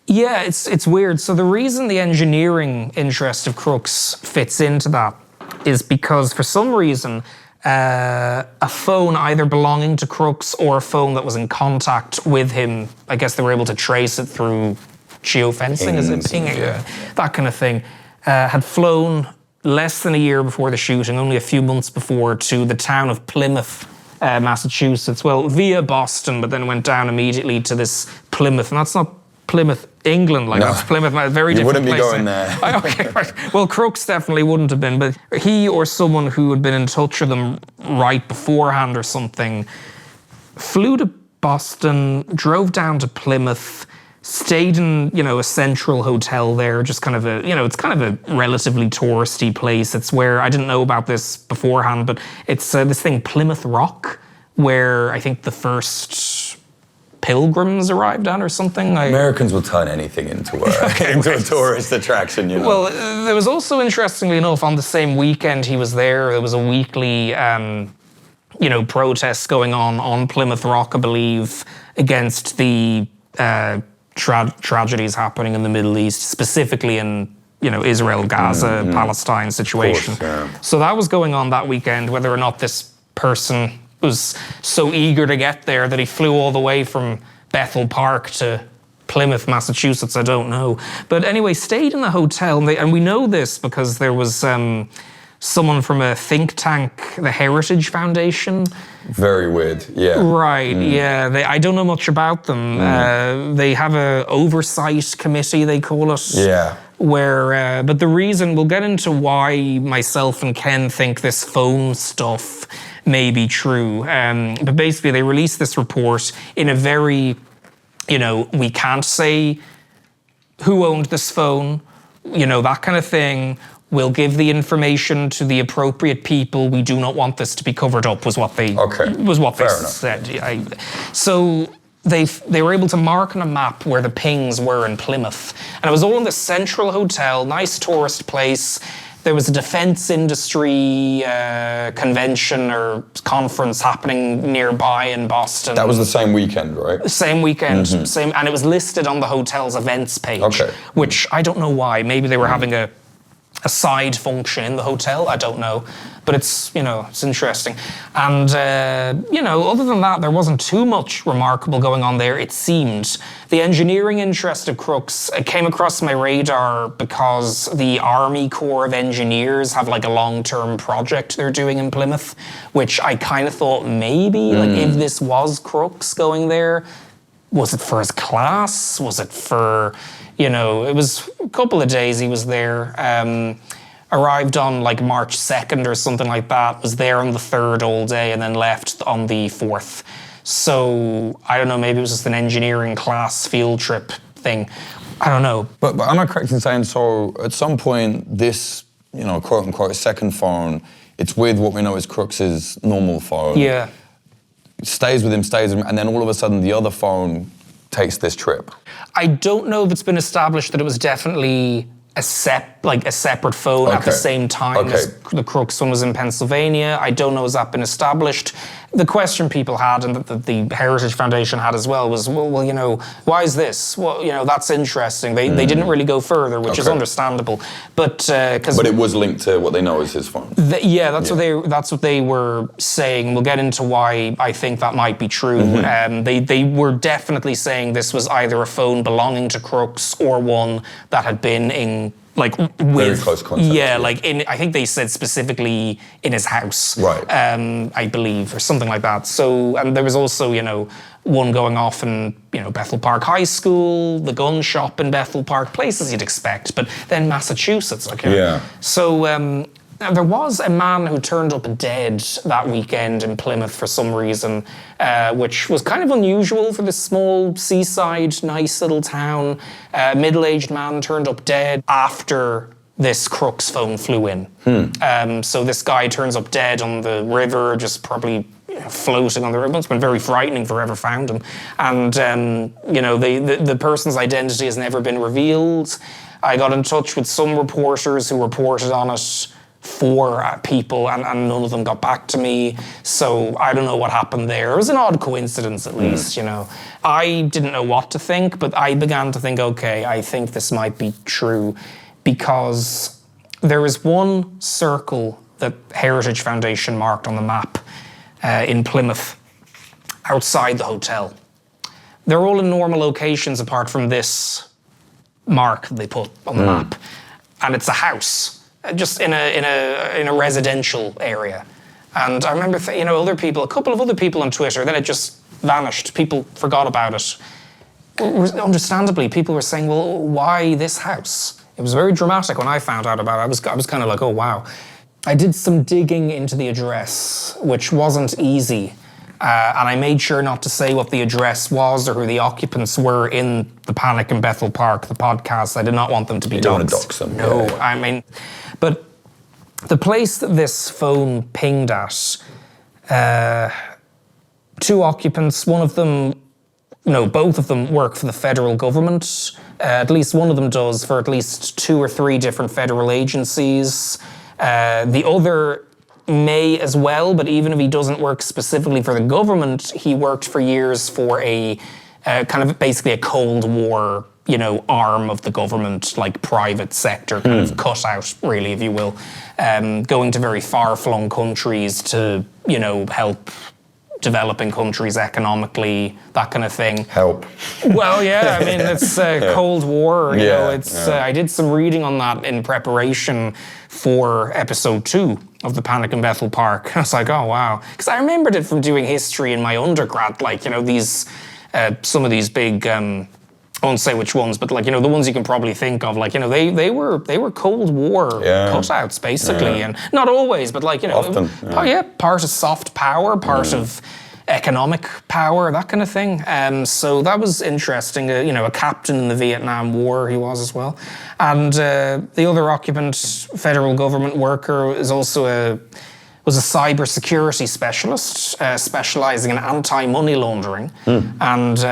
Yeah, it's weird. So the reason the engineering interest of Crooks fits into that is because for some reason, a phone either belonging to Crooks or a phone that was in contact with him, I guess they were able to trace it through geofencing, is it pinging? Yeah. That kind of thing, had flown less than a year before the shooting, only a few months before, to the town of Plymouth, Massachusetts. Well, via Boston, but then went down immediately to this Plymouth. And that's not Plymouth, England, like that's Plymouth, a very different place. You wouldn't be going there. Okay, right. Well, Crooks definitely wouldn't have been, but he or someone who had been in touch with them right beforehand or something flew to Boston, drove down to Plymouth, stayed in, a central hotel there, just kind of it's kind of a relatively touristy place. It's where, I didn't know about this beforehand, but it's this thing, Plymouth Rock, where I think the first pilgrims arrived at or something. Americans will turn anything into a tourist attraction, Well, there was also, interestingly enough, on the same weekend he was there was a weekly, protests going on Plymouth Rock, I believe, against the tragedies happening in the Middle East, specifically in Israel, Gaza, Palestine situation. Of course, yeah. So that was going on that weekend. Whether or not this person was so eager to get there that he flew all the way from Bethel Park to Plymouth, Massachusetts, I don't know. But anyway, stayed in the hotel, and we know this because there was someone from a think tank, the Heritage Foundation. Very weird, yeah. Right, yeah. I don't know much about them. They have a oversight committee, they call it. Yeah. Where, but the reason, we'll get into why myself and Ken think this phone stuff may be true. But basically, they released this report in a very, we can't say who owned this phone, that kind of thing. We'll give the information to the appropriate people. We do not want this to be covered up, was what they said. So they were able to mark on a map where the pings were in Plymouth. And it was all in the central hotel, nice tourist place. There was a defense industry convention or conference happening nearby in Boston. That was the same weekend, right? Same weekend, and it was listed on the hotel's events page, which I don't know why. Maybe they were having a side function in the hotel, I don't know. But it's, it's interesting. And, other than that, there wasn't too much remarkable going on there, it seemed. The engineering interest of Crooks came across my radar because the Army Corps of Engineers have like a long-term project they're doing in Plymouth, which I kind of thought maybe, if this was Crooks going there, was it for his class? Was it for, it was a couple of days he was there. Arrived on like March 2nd or something like that, was there on the 3rd all day and then left on the 4th. So, I don't know, maybe it was just an engineering class field trip thing. I don't know. But am I correct in saying, so at some point this, quote unquote second phone, it's with what we know is Crooks's normal phone. Yeah. Stays with him, and then all of a sudden the other phone takes this trip. I don't know if it's been established that it was definitely a separate phone at the same time as the Crooks one was in Pennsylvania. I don't know, has that been established? The question people had, and that the Heritage Foundation had as well, was, well, why is this? Well, that's interesting. They didn't really go further, which is understandable. But it was linked to what they know is his phone. That's what they were saying. We'll get into why I think that might be true. They were definitely saying this was either a phone belonging to Crooks or one that had been in very close contact. Yeah, I think they said specifically in his house. Right. I believe, or something like that. So, and there was also, one going off in, Bethel Park High School, the gun shop in Bethel Park, places you'd expect, but then Massachusetts, Yeah. So, there was a man who turned up dead that weekend in Plymouth for some reason, which was kind of unusual for this small seaside, nice little town. Middle-aged man turned up dead after this Crooks phone flew in. So this guy turns up dead on the river, just probably floating on the river. It's been very frightening for whoever found him. And, the person's identity has never been revealed. I got in touch with some reporters who reported on it, 4 people, and none of them got back to me. So I don't know what happened there. It was an odd coincidence, at least, I didn't know what to think, but I began to think, okay, I think this might be true, because there is one circle that Heritage Foundation marked on the map in Plymouth, outside the hotel. They're all in normal locations apart from this mark that they put on the map. And it's a house, just in a residential area. And I remember, a couple of other people on Twitter, then it just vanished. People forgot about it. Understandably, people were saying, well, why this house? It was very dramatic when I found out about it. I was kind of like, oh, wow. I did some digging into the address, which wasn't easy. And I made sure not to say what the address was or who the occupants were in the Panic in Bethel Park, the podcast. I did not want them to be You don't want doxed. to dox them. No, Yeah. I mean, but the place that this phone pinged at, two occupants, one of them, no, both of them work for the federal government. At least one of them does for at least 2 or 3 different federal agencies. The other may as well, but even if he doesn't work specifically for the government, he worked for years for a kind of basically a Cold War, arm of the government, like private sector kind of cutout, really, if you will, going to very far-flung countries to, help developing countries economically, that kind of thing. Help. Well, yeah, I mean, it's Cold War, Yeah. I did some reading on that in preparation for episode 2 of the Panic in Bethel Park. I was like, oh, wow. Because I remembered it from doing history in my undergrad, these, some of these big, I won't say which ones, but the ones you can probably think of, they were Cold War cutouts, basically. And not always, but Often, part of soft power, part of economic power, that kind of thing. So that was interesting. A captain in the Vietnam War, he was as well. And the other occupant, federal government worker, was a cybersecurity specialist, specializing in anti-money laundering. And,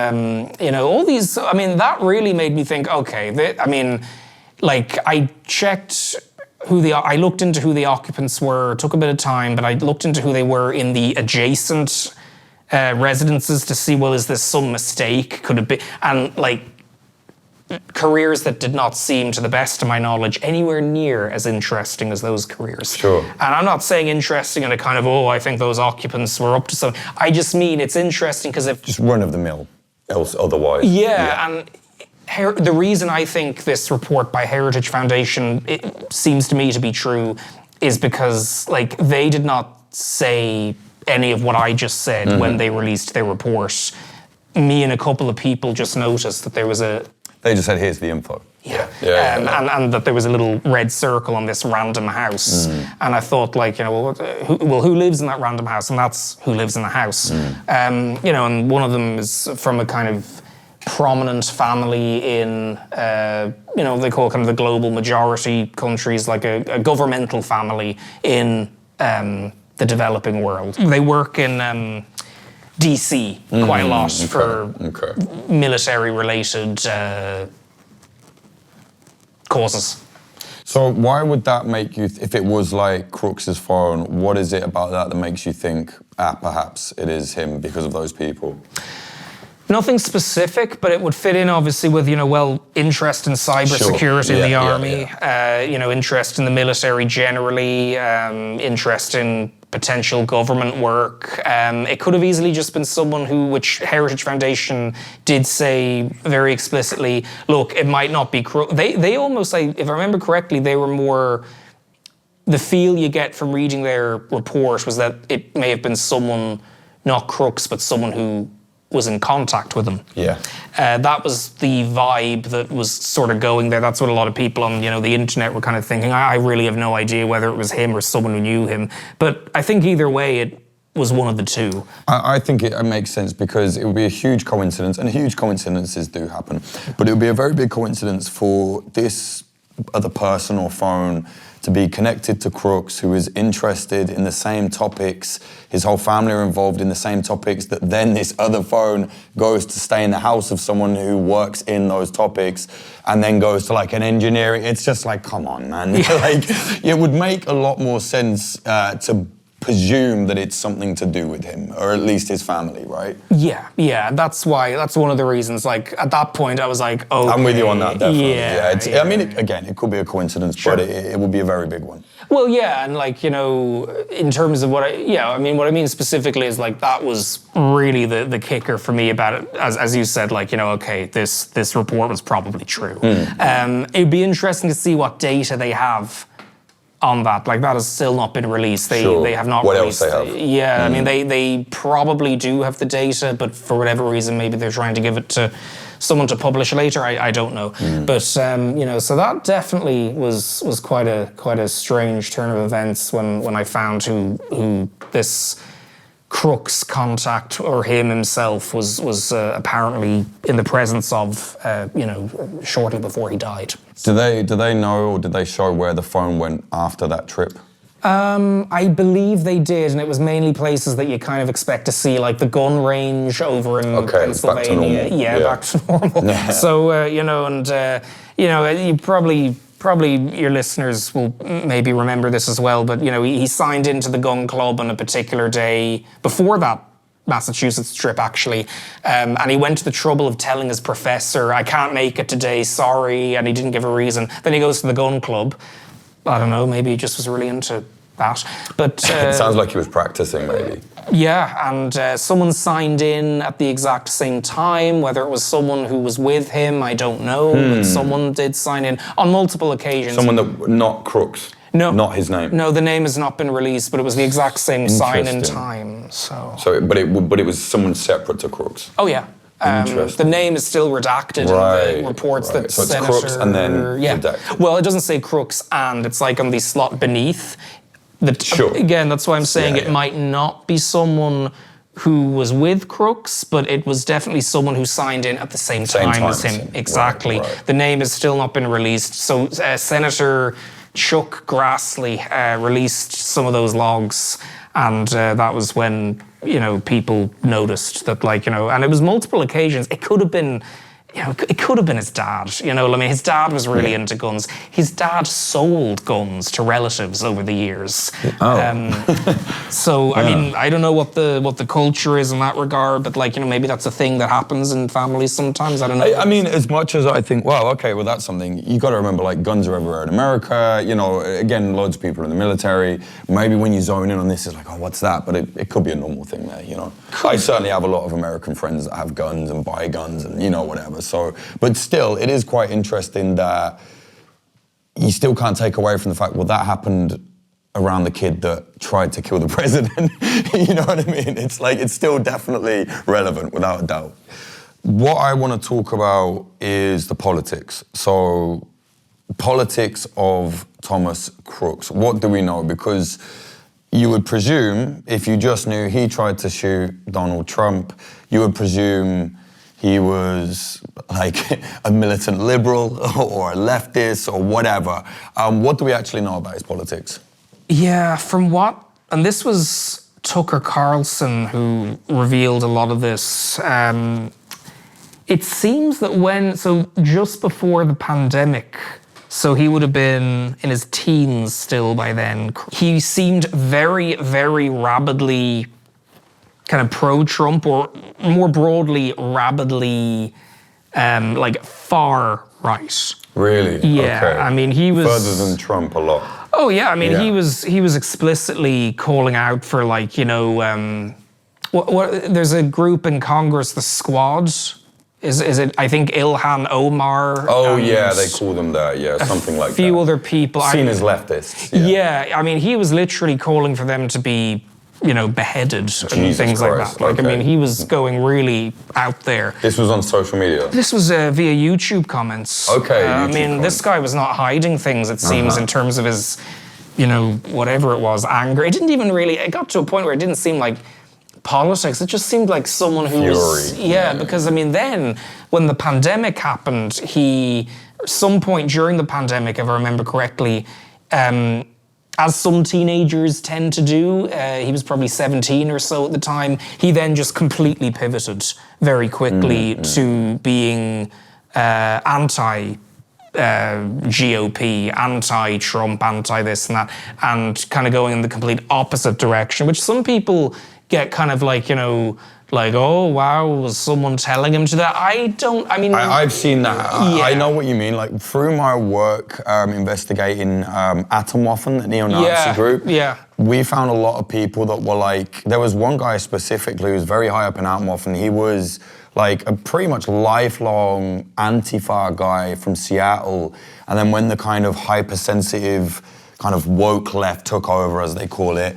all these, that really made me think, okay, I checked I looked into who the occupants were, it took a bit of time, but I looked into who they were in the adjacent residences to see, well, is this some mistake? Could it be? And careers that did not seem, to the best of my knowledge, anywhere near as interesting as those careers. Sure. And I'm not saying interesting in a kind of, I think those occupants were up to something. I just mean it's interesting because if... Just run of the mill, else otherwise. Yeah, and the reason I think this report by Heritage Foundation, it seems to me to be true, is because they did not say any of what I just said when they released their report. Me and a couple of people just noticed that there was They just said, here's the info. Yeah. And that there was a little red circle on this random house. And I thought, who lives in that random house? And that's who lives in the house. And one of them is from a kind of prominent family in, they call kind of the global majority countries, like a governmental family in the developing world. They work in DC quite a lot for military-related causes. So why would that make you, if it was like Crooks's phone, what is it about that makes you think, perhaps it is him because of those people? Nothing specific, but it would fit in obviously with, interest in cybersecurity in the army, interest in the military generally, interest in potential government work. It could have easily just been someone which Heritage Foundation did say very explicitly, look, it might not be Crooks. They almost, if I remember correctly, they were more, the feel you get from reading their report was that it may have been someone, not Crooks, but someone who was in contact with them. Yeah. That was the vibe that was sort of going there. That's what a lot of people on, the internet were kind of thinking. I really have no idea whether it was him or someone who knew him. But I think either way, it was one of the two. I think it makes sense because it would be a huge coincidence, and huge coincidences do happen, but it would be a very big coincidence for this other person or phone to be connected to Crooks, who is interested in the same topics. His whole family are involved in the same topics, that then this other phone goes to stay in the house of someone who works in those topics and then goes to an engineering. It's just come on, man. It would make a lot more sense to presume that it's something to do with him, or at least his family, right? Yeah, that's one of the reasons, at that point I was like, okay. I'm with you on that, definitely. Yeah. I mean, again, it could be a coincidence, but it would be a very big one. Well, yeah, and in terms of what I mean specifically is that was really the kicker for me about it, as you said, okay, this report was probably true. It'd be interesting to see what data they have on that. That has still not been released. They have not released. What else they have? Yeah, I mean, they probably do have the data, but for whatever reason, maybe they're trying to give it to someone to publish later. I don't know. But so that definitely was quite a strange turn of events when I found who this Crooks contact, or him himself, was apparently in the presence of, shortly before he died. Do they know, or did they show where the phone went after that trip? I believe they did, and it was mainly places that you kind of expect to see, like the gun range over in Pennsylvania. Back to normal. Yeah, back to normal. Yeah. So, you probably your listeners will maybe remember this as well, but, he signed into the gun club on a particular day before that Massachusetts trip, actually, and he went to the trouble of telling his professor, I can't make it today, sorry, and he didn't give a reason. Then he goes to the gun club. I don't know, maybe he just was really into that. But it sounds like he was practicing, maybe. Yeah, and someone signed in at the exact same time. Whether it was someone who was with him, I don't know, but someone did sign in on multiple occasions. Someone that, not Crooks? No. Not his name? No, the name has not been released, but it was the exact same sign-in time. But it was someone separate to Crooks? Oh, yeah. The name is still redacted in the reports that so it's Senator... Crooks and then redacted. Well, it doesn't say Crooks and, it's like on the slot beneath. Sure. Again, that's why I'm saying it might not be someone who was with Crooks, but it was definitely someone who signed in at the same time as him. Exactly. Right. The name has still not been released. So Senator Chuck Grassley released some of those logs, and that was when people noticed that, and it was multiple occasions. It could have been, it could have been his dad. His dad was really into guns. His dad sold guns to relatives over the years. So I mean, I don't know what the culture is in that regard, but maybe that's a thing that happens in families sometimes. I don't know. I mean, as much as I think, well, that's something you got to remember. Guns are everywhere in America. Again, loads of people in the military. Maybe when you zone in on this, it's like, oh, what's that? But it could be a normal thing there. I certainly have a lot of American friends that have guns and buy guns and whatever. So, but still, it is quite interesting that you still can't take away from the fact, well, that happened around the kid that tried to kill the president. You know what I mean? It's it's still definitely relevant, without a doubt. What I want to talk about is the politics. So, politics of Thomas Crooks. What do we know? Because you would presume, if you just knew he tried to shoot Donald Trump, you would presume he was a militant liberal or a leftist or whatever. What do we actually know about his politics? Yeah, and this was Tucker Carlson who revealed a lot of this. It seems that just before the pandemic, so he would have been in his teens still by then, he seemed very, very rabidly kind of pro-Trump, or more broadly, rabidly, far right. Really? Yeah, okay. I mean, he was further than Trump a lot. Oh yeah, I mean, he was explicitly calling out for there's a group in Congress, the Squad. Is it? I think Ilhan Omar. Oh yeah, they call them that. Yeah, something like that. A few other people seen as leftists. Yeah, I mean, he was literally calling for them to be beheaded and things like that. I mean, he was going really out there. This was on social media? This was via YouTube comments. Okay, I mean, this guy was not hiding things, it seems, in terms of his, whatever it was, anger. It didn't even really, it got to a point where it didn't seem like politics. It just seemed like someone who was... Yeah, because, I mean, then, when the pandemic happened, some point during the pandemic, if I remember correctly, as some teenagers tend to do, he was probably 17 or so at the time, he then just completely pivoted very quickly to being anti-GOP, anti-Trump, anti-this and that, and kind of going in the complete opposite direction, which some people get kind of oh wow, was someone telling him to that? I've seen that. Yeah. I know what you mean. Through my work investigating Atomwaffen, the neo-Nazi group, we found a lot of people that were there was one guy specifically who was very high up in Atomwaffen. He was a pretty much lifelong Antifa guy from Seattle. And then when the kind of hypersensitive, kind of woke left took over, as they call it,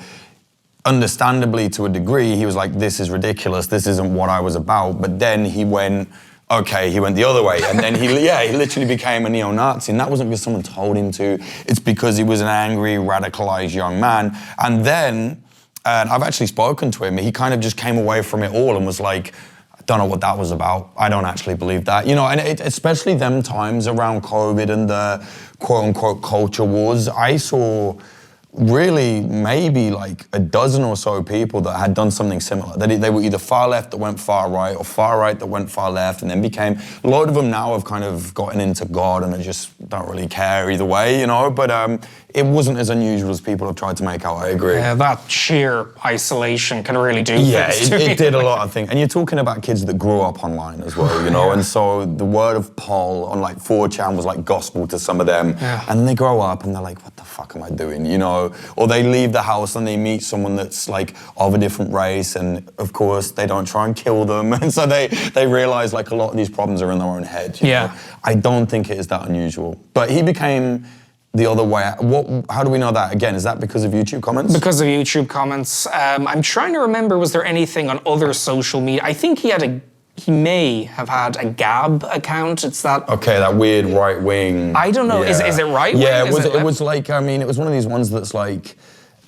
understandably, to a degree, he was like, this is ridiculous, this isn't what I was about. But then he went the other way. And then he literally became a neo-Nazi. And that wasn't because someone told him to. It's because he was an angry, radicalized young man. And then And I've actually spoken to him. He kind of just came away from it all and was like, I don't know what that was about. I don't actually believe that. You know, and especially them times around COVID and the quote unquote culture wars, I saw really maybe like a dozen or so people that had done something similar. They were either far left that went far right or far right that went far left and then became, a lot of them now have kind of gotten into God and they just don't really care either way, you know, but it wasn't as unusual as people have tried to make out, I agree. Yeah, that sheer isolation can really do Yeah, things. it did a lot of things. And you're talking about kids that grew up online as well, you know, and so the word of Paul on like 4chan was like gospel to some of them. Yeah. And they grow up and they're like, what the fuck am I doing, you know? Or they leave the house and they meet someone that's like of a different race and of course they don't try and kill them. And so they realize like a lot of these problems are in their own head. You know? I don't think it is that unusual. But he became the other way. How do we know that? Again, is that because of YouTube comments? Because of YouTube comments. I'm trying to remember, was there anything on other social media? I think he may have had a Gab account. It's that... Okay, that weird right wing. I don't know. Yeah. Is it right wing? Yeah, it was like, I mean, it was one of these ones that's like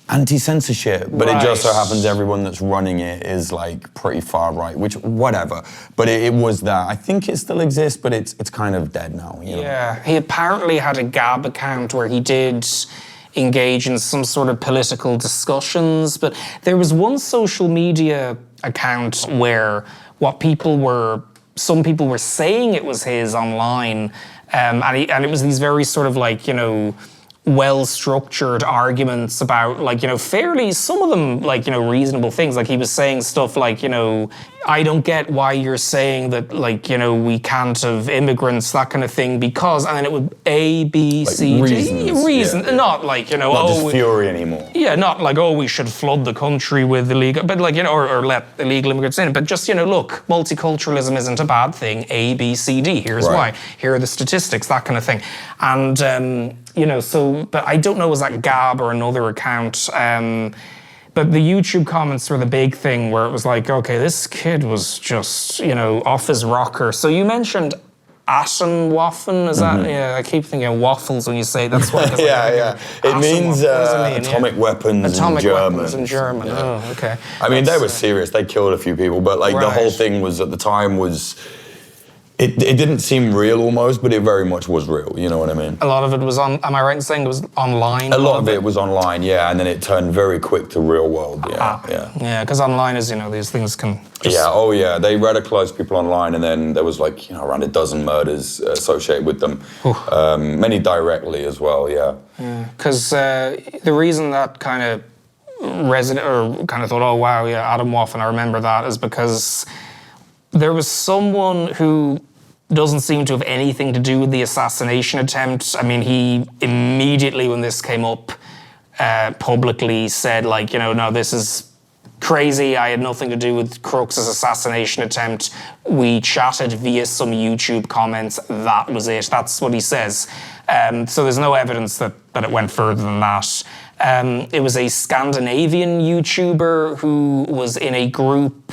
anti-censorship, but it just so happens everyone that's running it is like pretty far right, which, whatever. But it was that. I think it still exists, but it's kind of dead now, you know? Yeah, he apparently had a Gab account where he did engage in some sort of political discussions, but there was one social media account where some people were saying it was his online, and it was these very sort of like, you know, well-structured arguments about like, you know, fairly, some of them like, you know, reasonable things. Like he was saying stuff like, you know, I don't get why you're saying that like, you know, we can't have immigrants, that kind of thing, because, and then it would A, B, like C, reasons, reason, yeah. Not like, you know, not just fury anymore. Yeah, not like, oh, we should flood the country with illegal, but like, you know, or let illegal immigrants in. But just, you know, look, multiculturalism isn't a bad thing. A, B, C, D. Here's why. Here are the statistics, that kind of thing. And, you know, so, but I don't know, was that Gab or another account? But the YouTube comments were the big thing where it was like, okay, this kid was just, you know, off his rocker. So you mentioned Atomwaffen, is that? Yeah, I keep thinking of waffles when you say it. That's what. Yeah. It means atomic weapons in German. Weapons in German. Yeah. Oh, okay. I mean, they were serious. They killed a few people, but like the whole thing was at the time was. It didn't seem real almost, but it very much was real, you know what I mean? A lot of it was on, am I right in saying it was online? A lot of it was online, yeah, and then it turned very quick to real world, yeah. Yeah, because online is, you know, these things can just... Yeah, they radicalized people online and then there was like, you know, around a dozen murders associated with them. Many directly as well, yeah. Because the reason that kind of kind of thought, oh wow, yeah, Atomwaffen, I remember that, is because there was someone who doesn't seem to have anything to do with the assassination attempt. I mean, he immediately, when this came up, publicly said, like, you know, no, this is crazy. I had nothing to do with Crooks' assassination attempt. We chatted via some YouTube comments. That was it. That's what he says. So there's no evidence that it went further than that. It was a Scandinavian YouTuber who was in a group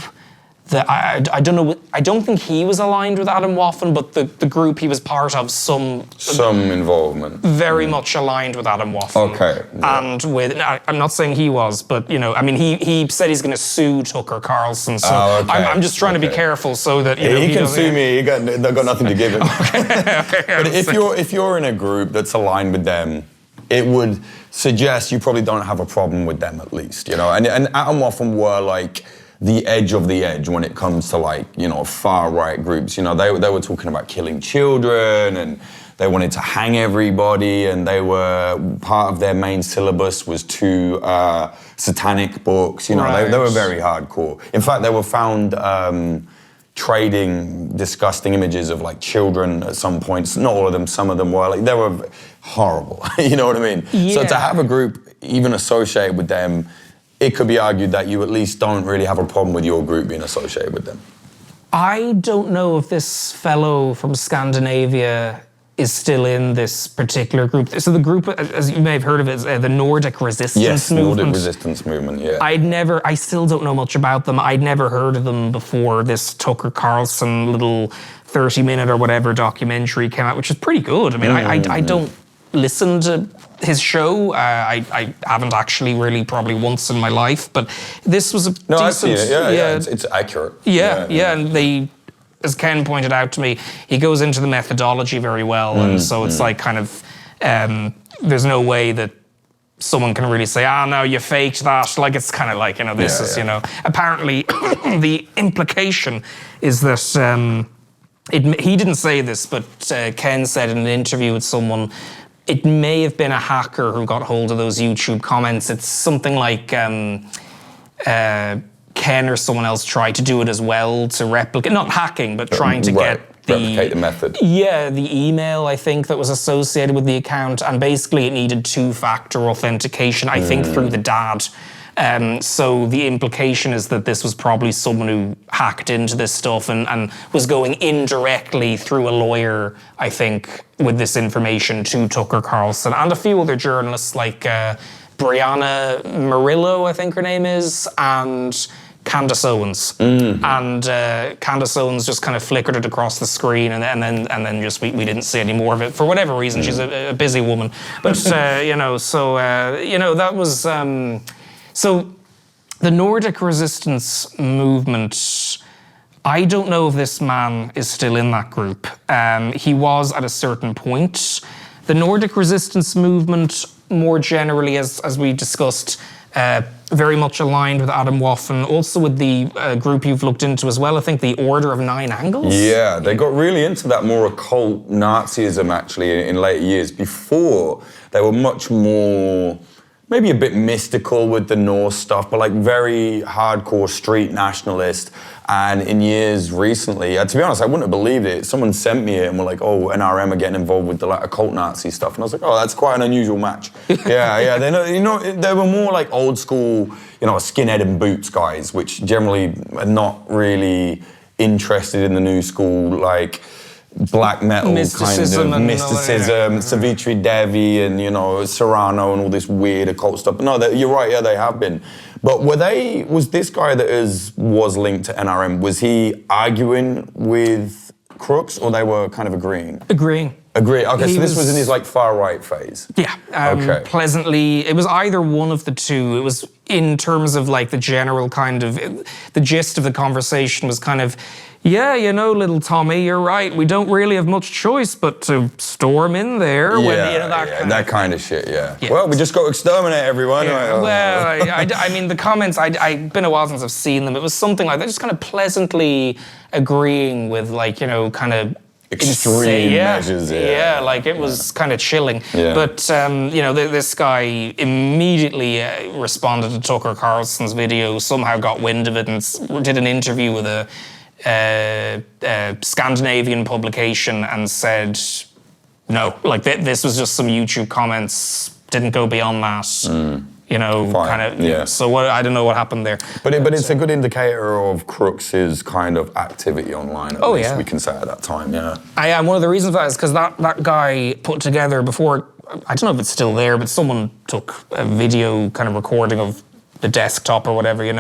that I don't know. I don't think he was aligned with Atomwaffen, but the group he was part of, some involvement, very much aligned with Atomwaffen. Okay, yeah. And with, I'm not saying he was, but you know, I mean, he said he's going to sue Tucker Carlson. So I'm just trying to be careful so that you know, he can sue me. They've got nothing to give him. But if you're in a group that's aligned with them, it would suggest you probably don't have a problem with them at least, you know. And Atomwaffen were like the edge of the edge when it comes to like, you know, far right groups. You know, they were talking about killing children and they wanted to hang everybody, and they were, part of their main syllabus was 2 satanic books. You know, they were very hardcore. In fact, they were found trading disgusting images of like children at some points. Not all of them, some of them were like, they were horrible. You know what I mean? Yeah. So to have a group even associated with them, it could be argued that you at least don't really have a problem with your group being associated with them. I don't know if this fellow from Scandinavia is still in this particular group. So the group, as you may have heard of it, is the Nordic Resistance Movement. Nordic Resistance Movement, yeah. I still don't know much about them. I'd never heard of them before this Tucker Carlson little 30-minute or whatever documentary came out, which is pretty good. I mean, I don't listened to his show. I haven't actually really, probably once in my life, but this was a decent... I've seen it, yeah. It's accurate. Yeah, and they, as Ken pointed out to me, he goes into the methodology very well, and so it's like kind of, there's no way that someone can really say, no, you faked that. Like, it's kind of like, this is, apparently the implication is that, he didn't say this, but Ken said in an interview with someone, it may have been a hacker who got hold of those YouTube comments. It's something like Ken or someone else tried to do it as well to replicate, not hacking, but trying to replicate the method. Yeah, the email, I think, that was associated with the account, and basically it needed two-factor authentication, I think through the dad. So the implication is that this was probably someone who hacked into this stuff and was going indirectly through a lawyer, I think, with this information to Tucker Carlson and a few other journalists like Brianna Murillo, I think her name is, and Candace Owens. And Candace Owens just kind of flickered it across the screen, and then just we didn't see any more of it for whatever reason. She's a busy woman, but that was. So the Nordic resistance movement, I don't know if this man is still in that group. He was at a certain point. The Nordic resistance movement, more generally, as we discussed, very much aligned with Adam Woffen, also with the group you've looked into as well, I think the Order of Nine Angles? Yeah, they got really into that more occult Nazism, actually, in later years. Before, they were much more... maybe a bit mystical with the Norse stuff, but like very hardcore street nationalist. And in years recently, to be honest, I wouldn't have believed it. Someone sent me it and were like, "Oh, NRM are getting involved with the like occult Nazi stuff," and I was like, "Oh, that's quite an unusual match." Yeah. They were more like old school, skinhead and boots guys, which generally are not really interested in the new school, like black metal mysticism kind of mysticism, Savitri Devi and, Serrano and all this weird occult stuff. No, you're right, yeah, they have been. But was this guy that was linked to NRM, was he arguing with Crooks or they were kind of agreeing? Agreeing. Okay, so this was in his like far-right phase. Yeah, okay. Pleasantly, it was either one of the two. It was in terms of like the general kind of, the gist of the conversation was kind of, yeah, little Tommy, you're right. We don't really have much choice but to storm in there. That kind of shit, yeah. Well, we just got to exterminate everyone. Yeah. Well, I mean, the comments, I've been a while since I've seen them. It was something like that, just kind of pleasantly agreeing with like, kind of extreme measures. Yeah, like it was kind of chilling. Yeah. But, this guy immediately responded to Tucker Carlson's video, somehow got wind of it and did an interview with a Scandinavian publication and said, no, like this was just some YouTube comments, didn't go beyond that. So I don't know what happened there. But it's a good indicator of Crooks's kind of activity online, at least we can say at that time, yeah. And one of the reasons for that is because that guy put together before, I don't know if it's still there, but someone took a video kind of recording of the desktop or whatever, and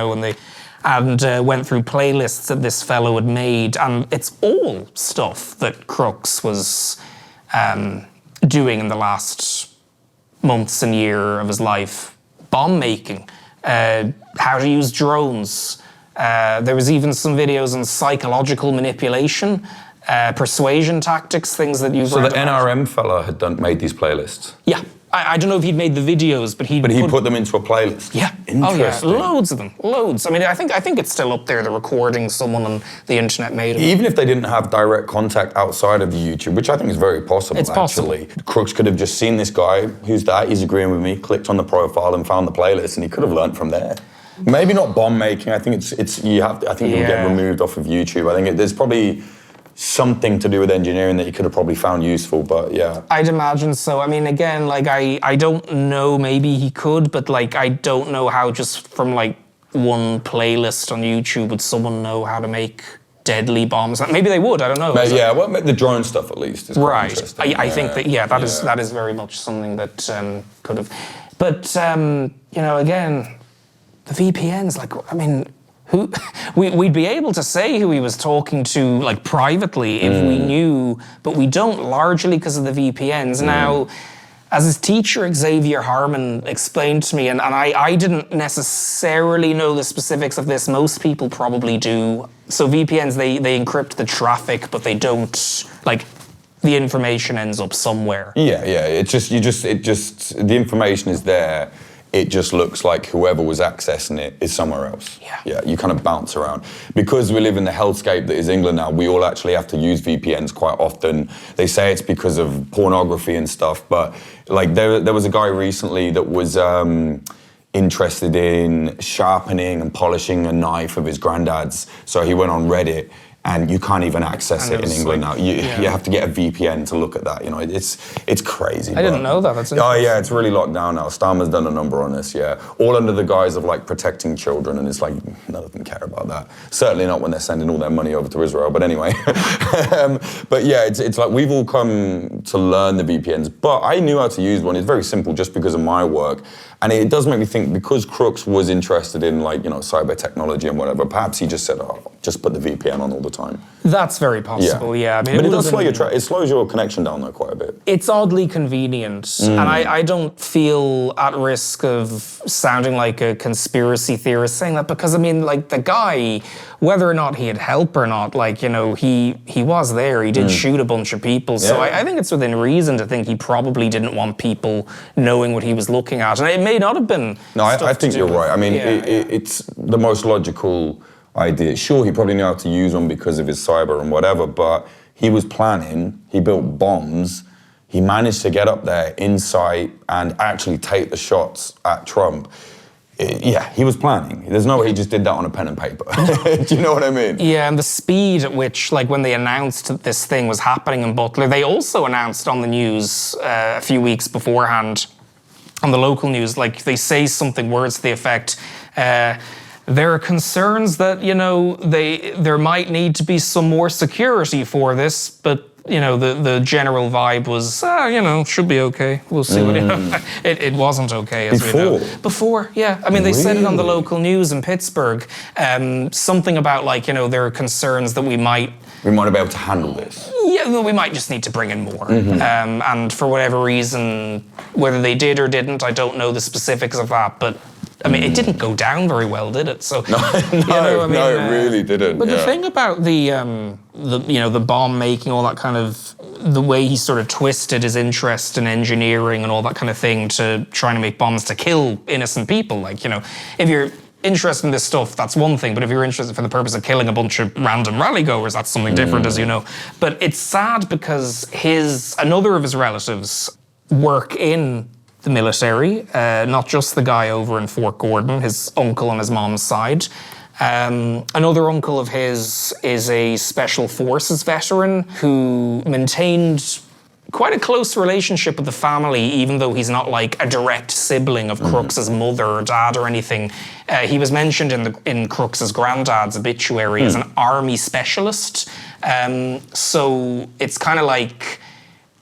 went through playlists that this fellow had made, and it's all stuff that Crooks was doing in the last months and year of his life. Bomb making, how to use drones. There was even some videos on psychological manipulation, persuasion tactics, things that you've read about. So the NRM fella had made these playlists? Yeah. I don't know if he'd made the videos, but he put them into a playlist. Yeah. Interesting. Oh yeah, loads of them, loads. I mean, I think it's still up there. The recording someone on the internet made. Even if they didn't have direct contact outside of YouTube, which I think is very possible. It's possible. Actually. Crooks could have just seen this guy. Who's that? He's agreeing with me. Clicked on the profile and found the playlist, and he could have learned from there. Maybe not bomb making. I think it'll get removed off of YouTube. I think there's probably something to do with engineering that you could have probably found useful, but yeah. I'd imagine so. I mean, again, like I don't know, maybe he could, but like I don't know how just from like one playlist on YouTube would someone know how to make deadly bombs. Maybe they would, I don't know. Well, the drone stuff at least is quite interesting. I think that is very much something that could have. But, again, the VPNs, like, I mean, we'd be able to say who he was talking to, like, privately if we knew, but we don't largely because of the VPNs. Now, as his teacher, Xavier Harmon, explained to me, and I didn't necessarily know the specifics of this, most people probably do. So VPNs, they encrypt the traffic, but they don't, like, the information ends up somewhere. Yeah, it just the information is there. It just looks like whoever was accessing it is somewhere else. Yeah, you kind of bounce around. Because we live in the hellscape that is England now, we all actually have to use VPNs quite often. They say it's because of pornography and stuff, but like there was a guy recently that was interested in sharpening and polishing a knife of his granddad's. So he went on Reddit, and you can't even access it in England now. You have to get a VPN to look at that. You know, it's crazy. I didn't know that. That's interesting. Oh yeah, it's really locked down now. Starmer's done a number on this. Yeah, all under the guise of like protecting children, and it's like none of them care about that. Certainly not when they're sending all their money over to Israel. But anyway, but yeah, it's like we've all come to learn the VPNs. But I knew how to use one. It's very simple, just because of my work. And it does make me think, because Crooks was interested in, like, you know, cyber technology and whatever, perhaps he just said, oh, just put the VPN on all the time. That's very possible, yeah. I mean, but it does slow it slows your connection down, though, quite a bit. It's oddly convenient, and I don't feel at risk of sounding like a conspiracy theorist saying that, because, I mean, like, the guy, whether or not he had help or not, like, you know, he was there, he did shoot a bunch of people, so I think it's within reason to think he probably didn't want people knowing what he was looking at, and it may not have been. No, I think you're right. I mean, it's the most logical idea. Sure, he probably knew how to use one because of his cyber and whatever, but he was planning, he built bombs, he managed to get up there in sight and actually take the shots at Trump. Yeah, he was planning. There's no way he just did that on a pen and paper. Do you know what I mean? Yeah, and the speed at which, like, when they announced that this thing was happening in Butler, they also announced on the news a few weeks beforehand, on the local news, like, they say something, words to the effect, there are concerns that, you know, there might need to be some more security for this, but, you know, the general vibe was, you know, should be okay. We'll see what it wasn't okay, as we know. Before, yeah. I mean, they said it on the local news in Pittsburgh. Something about, like, you know, there are concerns that we might be able to handle this. Yeah, well, we might just need to bring in more. And for whatever reason, whether they did or didn't, I don't know the specifics of that, but I mean, it didn't go down very well, did it? So no, it really didn't. But the thing about the you know, the bomb making, all that kind of, the way he sort of twisted his interest in engineering and all that kind of thing to trying to make bombs to kill innocent people, like, you know, if you're interested in this stuff, that's one thing, but if you're interested for the purpose of killing a bunch of random rally goers, that's something different, as you know. But it's sad because another of his relatives work in the military, not just the guy over in Fort Gordon, his uncle on his mom's side. Another uncle of his is a special forces veteran who maintained quite a close relationship with the family, even though he's not like a direct sibling of Crooks's mother or dad or anything. He was mentioned in Crooks's granddad's obituary as an army specialist. So it's kind of like,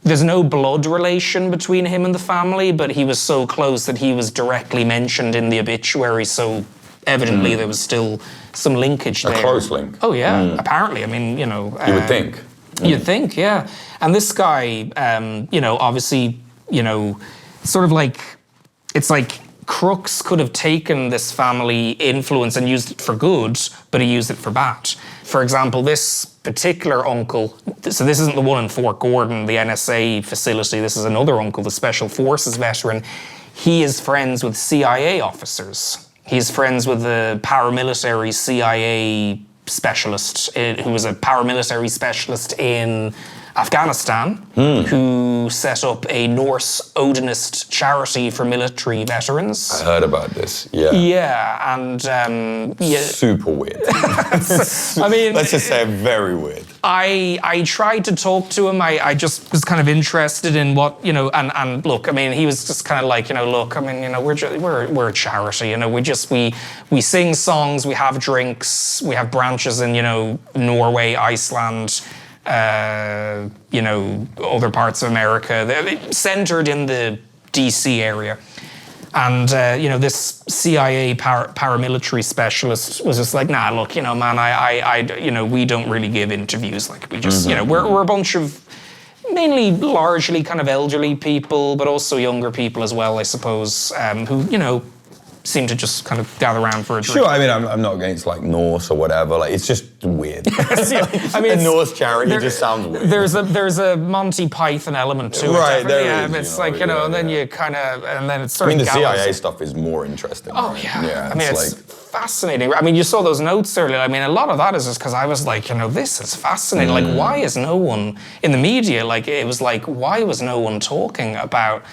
there's no blood relation between him and the family, but he was so close that he was directly mentioned in the obituary, so evidently there was still some linkage there. A close link. Oh yeah, apparently. I mean, you know. You would think. You'd think, yeah. And this guy, you know, obviously, you know, sort of like, it's like Crooks could have taken this family influence and used it for good, but he used it for bad. For example, this particular uncle, so this isn't the one in Fort Gordon, the NSA facility, this is another uncle, the Special Forces veteran. He is friends with CIA officers. He's friends with the paramilitary CIA specialist, who was a paramilitary specialist in Afghanistan, who set up a Norse Odinist charity for military veterans. I heard about this, yeah. Yeah, and super weird. I mean, let's just say very weird. I tried to talk to him. I just was kind of interested in what, you know, and look, I mean, he was just kind of like, you know, look, I mean, you know, we're a charity, you know, we sing songs, we have drinks, we have branches in, you know, Norway, Iceland, you know, other parts of America. They're centered in the DC area. And, you know, this CIA paramilitary specialist was just like, nah, look, you know, man, you know, we don't really give interviews. Like, we just, you know, we're a bunch of mainly largely kind of elderly people, but also younger people as well, I suppose, who, you know, seem to just kind of gather around for a drink. Sure, I mean, I'm not against like Norse or whatever. Like, it's just weird. I mean, a Norse charity just sounds weird. There's a Monty Python element to it. Right, Definitely. there is, It's like, you know, and then you kind of, and then it's sort of. I mean, the gallows. CIA stuff is more interesting. Oh right? yeah. I mean, it's like fascinating. I mean, you saw those notes earlier. I mean, a lot of that is just because I was like, you know, this is fascinating. Like, why is no one in the media? Like, it was like, why was no one talking about,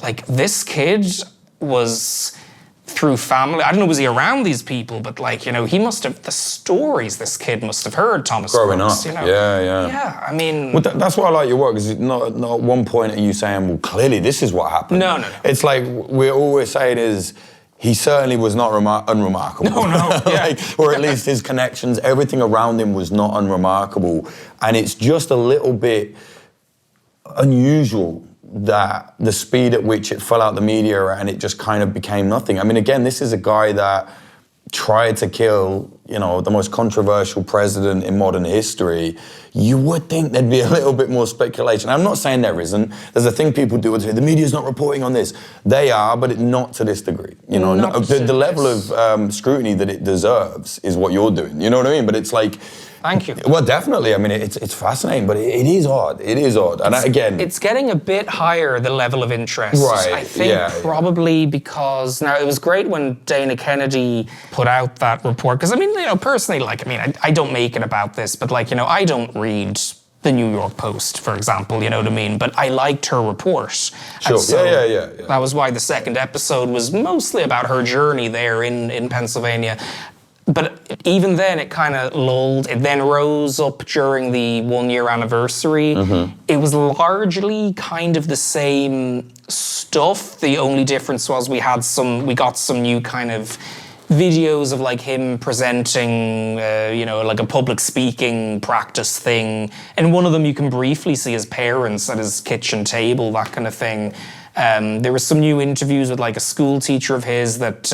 like, this kid was through family. I don't know, was he around these people? But like, you know, he must have, the stories this kid must have heard, Thomas growing Crooks, up. you know? Yeah. I mean, well, that's why I like your work. Because not at one point are you saying, well, clearly this is what happened. No. It's like we're always saying is he certainly was not unremarkable. No, yeah. Like, or at least his connections, everything around him was not unremarkable, and it's just a little bit unusual that the speed at which it fell out the media and it just kind of became nothing. I mean, again, this is a guy that tried to kill, you know, the most controversial president in modern history. You would think there'd be a little bit more speculation. I'm not saying there isn't. There's a thing people do and say, the media's not reporting on this. They are, but not to this degree. You know, the level of scrutiny that it deserves is what you're doing. You know what I mean? But it's like, thank you. Well, definitely. I mean, it's fascinating, but it is odd. It is odd. And again, it's getting a bit higher, the level of interest. Right, I think probably because, now it was great when Dana Kennedy put out that report, because I mean, you know, personally, like, I mean, I don't make it about this, but like, you know, I don't read the New York Post, for example, you know what I mean? But I liked her report. Sure, and so yeah. That was why the second episode was mostly about her journey there in Pennsylvania. But even then, it kind of lulled. It then rose up during the 1 year anniversary. It was largely kind of the same stuff. The only difference was we got some new kind of videos of like him presenting, you know, like a public speaking practice thing. And one of them you can briefly see his parents at his kitchen table, that kind of thing. There were some new interviews with like a school teacher of his that.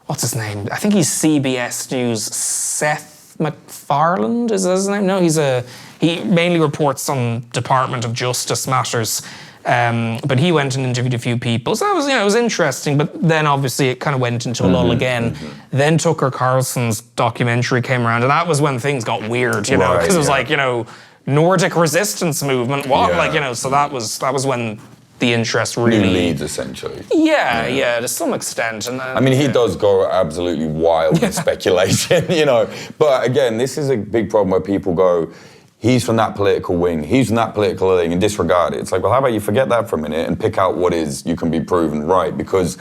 What's his name? I think he's CBS News. Seth MacFarlane is his name? No, he mainly reports on Department of Justice matters. But he went and interviewed a few people. So that was, you know, it was interesting. But then obviously it kind of went into a lull again. Then Tucker Carlson's documentary came around, and that was when things got weird, you know, because it was like, you know, Nordic resistance movement. What? Yeah. Like, you know, so that was when the interest really new leads, essentially. Yeah, to some extent. And then, I mean, he does go absolutely wild with speculation, you know. But again, this is a big problem where people go, he's from that political wing, he's from that political wing, and disregard it. It's like, well, how about you forget that for a minute and pick out what is you can be proven right? Because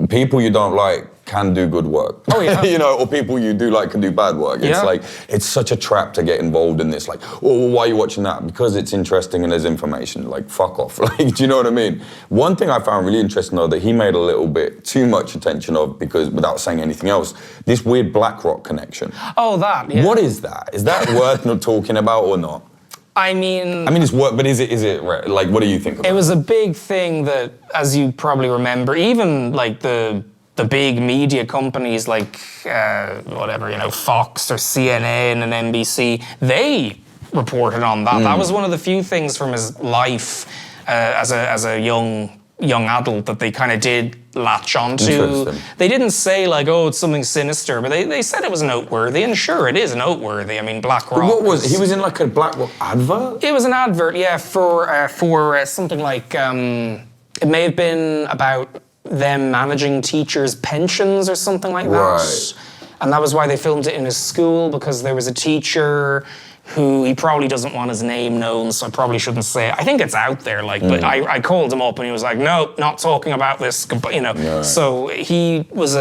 people you don't like can do good work. Oh, yeah. You know, or people you do like can do bad work. It's like, it's such a trap to get involved in this. Like, oh, well, why are you watching that? Because it's interesting and there's information. Like, fuck off. Like, do you know what I mean? One thing I found really interesting, though, that he made a little bit too much attention of, because without saying anything else, this weird BlackRock connection. Oh, that, yeah. What is that? Is that worth not talking about or not? I mean, it's work, but is it like, what do you think about it? It was a big thing that, as you probably remember, even like the big media companies like whatever, you know, Fox or CNN and NBC, they reported on that. That was one of the few things from his life as a young adult that they kind of did latch onto. They didn't say like, oh, it's something sinister, but they said it was noteworthy, and sure, it is noteworthy. I mean, BlackRock. What was he was in like a BlackRock advert? It was an advert, yeah, for something like it may have been about them managing teachers' pensions or something like that. Right. And that was why they filmed it in his school, because there was a teacher who he probably doesn't want his name known, so I probably shouldn't say it. I think it's out there, like, but I called him up and he was like, no, not talking about this, you know. Right. So he was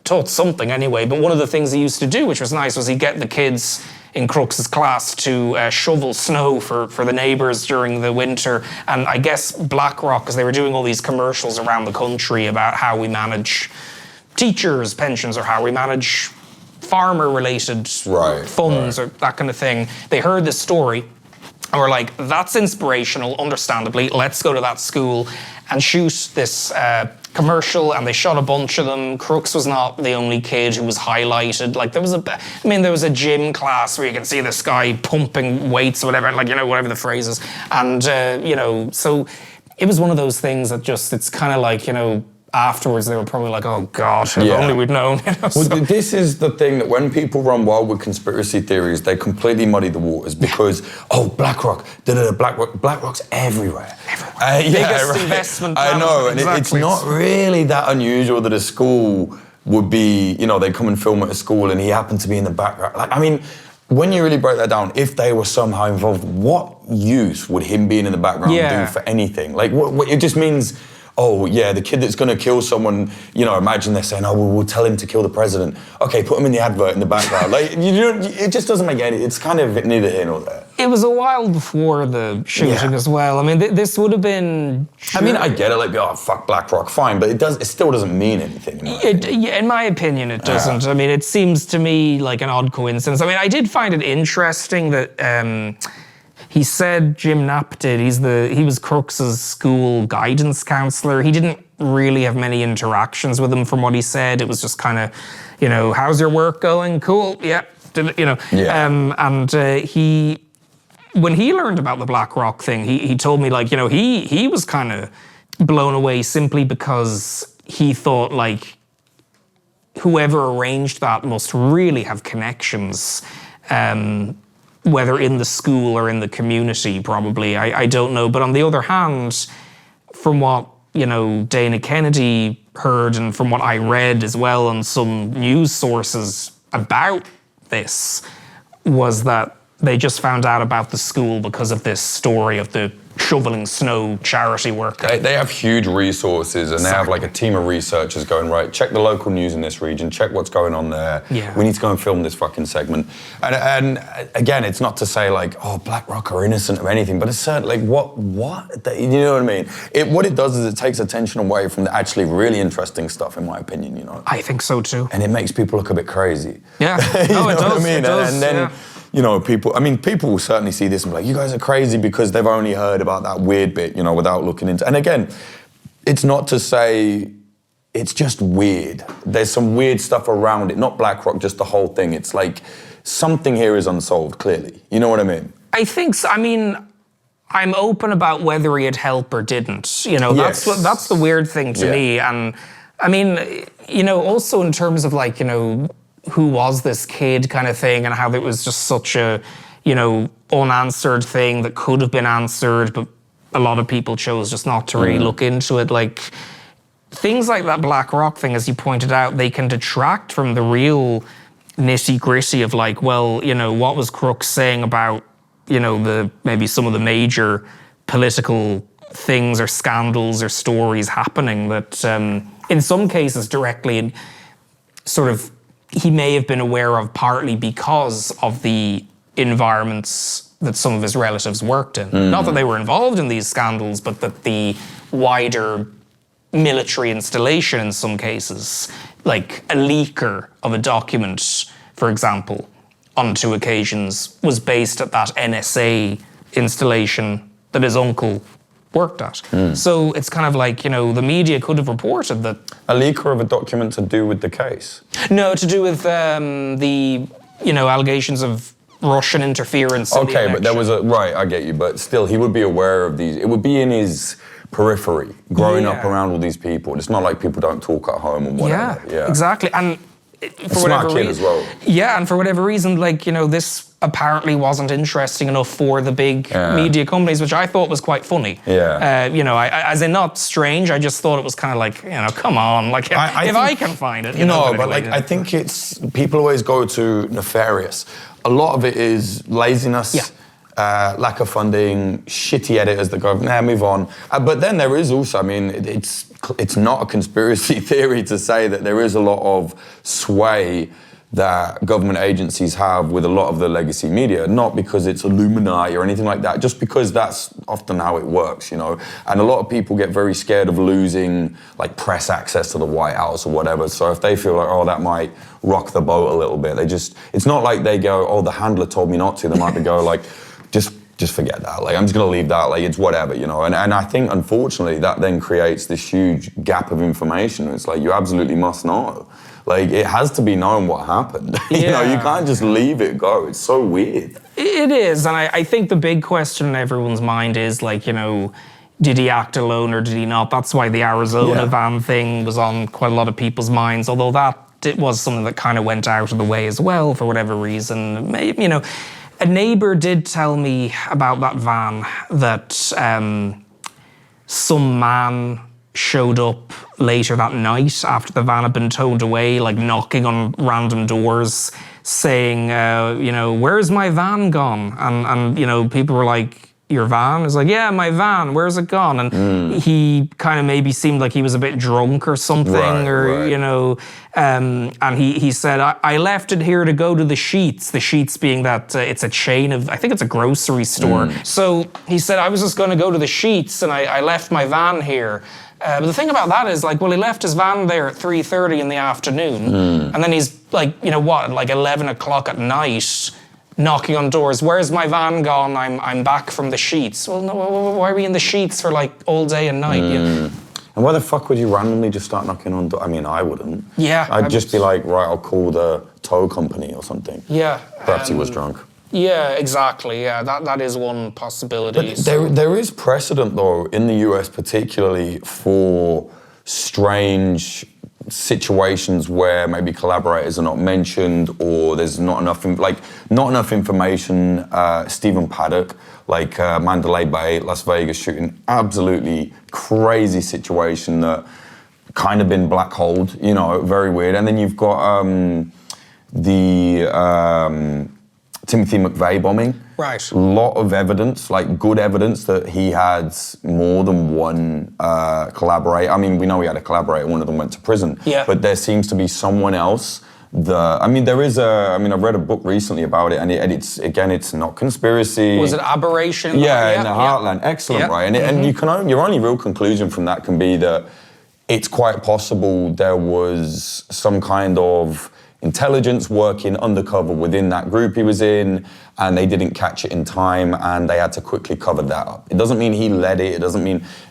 taught something anyway, but one of the things he used to do, which was nice, was he'd get the kids in Crooks' class to shovel snow for the neighbours during the winter. And I guess BlackRock, because they were doing all these commercials around the country about how we manage teachers' pensions or how we manage farmer-related funds or that kind of thing. They heard this story and were like, that's inspirational, understandably, let's go to that school. and shoot this commercial, and they shot a bunch of them. Crooks was not the only kid who was highlighted. Like there was a gym class where you can see this guy pumping weights or whatever, like, you know, whatever the phrase is. And, you know, so it was one of those things that just, it's kind of like, you know, afterwards they were probably like, oh God, if only we'd known. You know, well, this is the thing that when people run wild with conspiracy theories, they completely muddy the waters because, BlackRock, BlackRock's everywhere. Biggest investment. I know, and exactly. it's not really that unusual that a school would be, you know, they come and film at a school and he happened to be in the background. Like, I mean, when you really break that down, if they were somehow involved, what use would him being in the background do for anything? Like, what it just means... Oh, yeah, the kid that's going to kill someone, you know, imagine they're saying, we'll tell him to kill the president. Okay, put him in the advert in the background. Like, it just doesn't make any... It's kind of neither here nor there. It was a while before the shooting as well. I mean, this would have been... I mean, I get it, like, fuck BlackRock, fine, but it still doesn't mean anything. In my opinion, it doesn't. I mean, it seems to me like an odd coincidence. I mean, I did find it interesting that... he said Jim Knapp did. He was Crooks's school guidance counselor. He didn't really have many interactions with him from what he said. It was just kind of, you know, how's your work going? Cool, yeah. You know. Yeah. And when he learned about the BlackRock thing, he told me, like, you know, he was kind of blown away simply because he thought, like, whoever arranged that must really have connections. Whether in the school or in the community, probably. I don't know. But on the other hand, from what, you know, Dana Kennedy heard and from what I read as well on some news sources about this, was that they just found out about the school because of this story of the shoveling snow charity work. They have huge resources and they have like a team of researchers going, right, check the local news in this region, check what's going on there. Yeah. We need to go and film this fucking segment. And again, it's not to say like, BlackRock are innocent of anything, but it's certainly like, what? You know what I mean? What it does is it takes attention away from the actually really interesting stuff, in my opinion, you know? I think so too. And it makes people look a bit crazy. Yeah, you know it does. What I mean? It does, and then, you know, people will certainly see this and be like, you guys are crazy because they've only heard about that weird bit, you know, without looking into. And again, it's not to say, it's just weird. There's some weird stuff around it, not BlackRock, just the whole thing. It's like something here is unsolved, clearly. You know what I mean? I think so. I mean, I'm open about whether he'd help or didn't. You know, that's the weird thing to me. And I mean, you know, also in terms of like, you know, who was this kid kind of thing and how it was just such a, you know, unanswered thing that could have been answered, but a lot of people chose just not to really look into it. Like, things like that BlackRock thing, as you pointed out, they can detract from the real nitty-gritty of like, well, you know, what was Crooks saying about, you know, maybe some of the major political things or scandals or stories happening that in some cases directly sort of he may have been aware of, partly because of the environments that some of his relatives worked in. Not that they were involved in these scandals, but that the wider military installation in some cases, like a leaker of a document, for example, on 2 occasions, was based at that NSA installation that his uncle worked at. So it's kind of like, you know, the media could have reported that... A leaker of a document to do with the case? No, to do with the, you know, allegations of Russian interference in the election. But there was right, I get you, but still, he would be aware of these. It would be in his periphery, growing up around all these people. It's not like people don't talk at home and whatever. Yeah, exactly. And for smart kid as well. Yeah, and for whatever reason, like, you know, this apparently wasn't interesting enough for the big media companies, which I thought was quite funny. Yeah. You know, as in not strange, I just thought it was kind of like, you know, come on, like, if I can find it. You know, but like, I think it's, people always go to nefarious. A lot of it is laziness, lack of funding, shitty editors that go, move on. But then there is also, I mean, it's not a conspiracy theory to say that there is a lot of sway that government agencies have with a lot of the legacy media, not because it's Illuminati or anything like that, just because that's often how it works, you know? And a lot of people get very scared of losing like press access to the White House or whatever. So if they feel like, that might rock the boat a little bit, it's not like they go, the handler told me not to. They might be go like, just just forget that. Like, I'm just gonna leave that. Like, it's whatever, you know. And I think, unfortunately, that then creates this huge gap of information. It's like, you absolutely must know. Like, it has to be known what happened. You know, you can't just leave it go. It's so weird. It is, and I think the big question in everyone's mind is, like, you know, did he act alone or did he not? That's why the Arizona van thing was on quite a lot of people's minds, although it was something that kind of went out of the way as well for whatever reason. Maybe, you know, a neighbour did tell me about that van that some man showed up later that night after the van had been towed away, like knocking on random doors, saying, you know, where's my van gone? And you know, people were like, your van? It's like, yeah, my van, where's it gone? And he kind of maybe seemed like he was a bit drunk or something, you know, and he said, I left it here to go to the Sheets being that it's a chain of, I think it's a grocery store. So he said, I was just going to go to the Sheets and I left my van here. But the thing about that is, like, well, he left his van there at 3:30 in the afternoon, and then he's like, you know what, like 11 o'clock at night, knocking on doors. Where's my van gone? I'm back from the Sheets. Well, no, why are we in the Sheets for like all day and night? And why the fuck would you randomly just start knocking on doors? I mean, I wouldn't. Yeah. I'd just be like, right, I'll call the tow company or something. Yeah. Perhaps he was drunk. Yeah, exactly. Yeah, that is one possibility. But there is precedent, though, in the US particularly for strange situations where maybe collaborators are not mentioned or there's not enough information. Stephen Paddock, like Mandalay Bay, Las Vegas shooting, absolutely crazy situation that kind of been black holed, you know, very weird. And then you've got the Timothy McVeigh bombing. Right. A lot of evidence, like good evidence that he had more than one collaborator. I mean, we know he had a collaborator, one of them went to prison. Yeah. But there seems to be someone else that, I mean, I've read a book recently about it, and it's not conspiracy. Was it Aberration? Yeah, in the Heartland. Excellent, right? And your only real conclusion from that can be that it's quite possible there was some kind of intelligence working undercover within that group he was in, and they didn't catch it in time, and they had to quickly cover that up. It doesn't mean he led it,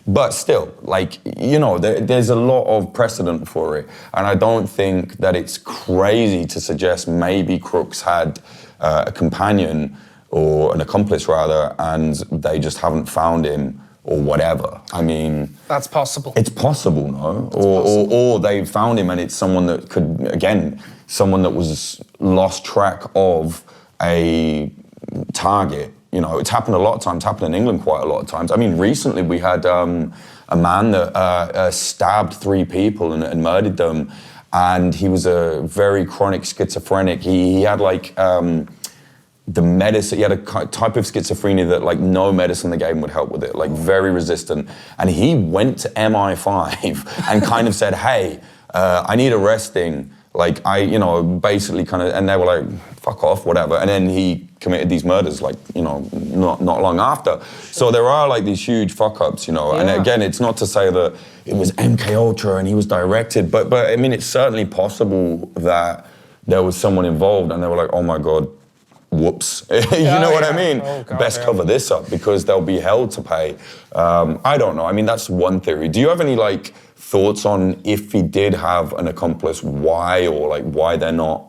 but still, like, you know, there's a lot of precedent for it, and I don't think that it's crazy to suggest maybe Crooks had a companion, or an accomplice rather, and they just haven't found him, or whatever. I mean... That's possible. It's possible, no? Or they found him and it's someone that could, again, someone that was lost track of a target. You know, it's happened a lot of times, happened in England quite a lot of times. I mean, recently we had a man that stabbed 3 people and murdered them, and he was a very chronic schizophrenic. He had like... the medicine, he had a type of schizophrenia that like no medicine in the game would help with it, like very resistant. And he went to MI5 and kind of said, hey, I need arresting. Like basically kind of, and they were like, fuck off, whatever. And then he committed these murders like, not long after. So there are like these huge fuck ups, and again, it's not to say that it was MK Ultra and he was directed, but I mean, it's certainly possible that there was someone involved and they were like, oh my God, whoops. You know what I mean? Oh, God, best cover this up because they'll be held to pay. I don't know. I mean, that's one theory. Do you have any like thoughts on if he did have an accomplice, why, or like why they're not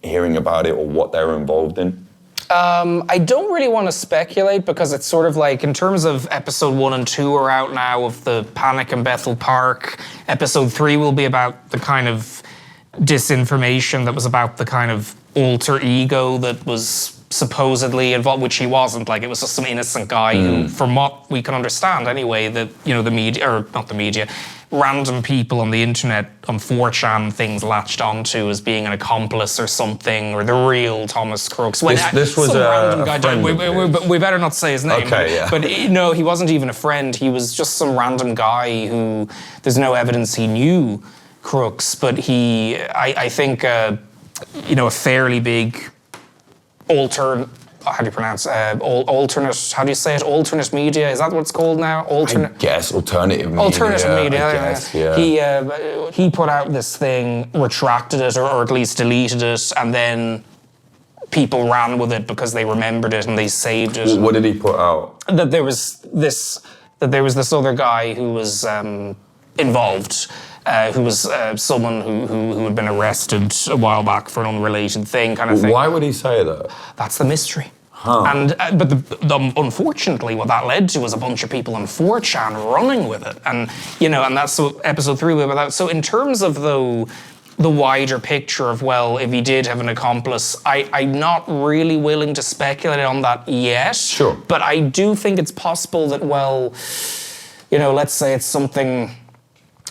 hearing about it or what they're involved in? I don't really want to speculate because it's sort of like, in terms of episode 1 and 2 are out now of the Panic in Bethel Park. Episode 3 will be about the kind of disinformation that was about the kind of alter ego that was supposedly involved, which he wasn't. Like, it was just some innocent guy who, from what we can understand anyway, that, the media, or not the media, random people on the internet, on 4chan, things latched onto as being an accomplice or something, or the real Thomas Crooks. When this was some a random guy friend died. We better not say his name. Okay, yeah. But no, he wasn't even a friend. He was just some random guy who, there's no evidence he knew Crooks, but I think, a fairly big alternate, how do you pronounce alternate, how do you say it? Alternate media, is that what it's called now? I guess alternative media. Alternative media, I guess, yeah. He put out this thing, retracted it, or at least deleted it, and then people ran with it because they remembered it and they saved it. What did he put out? That there was this other guy who was involved, who was someone who had been arrested a while back for an unrelated thing, kind of thing. Why would he say that? That's the mystery. Huh. And but unfortunately, what that led to was a bunch of people on 4chan running with it, and and that's what episode 3 was about. So in terms of the wider picture of, well, if he did have an accomplice, I'm not really willing to speculate on that yet. Sure. But I do think it's possible that, well, let's say it's something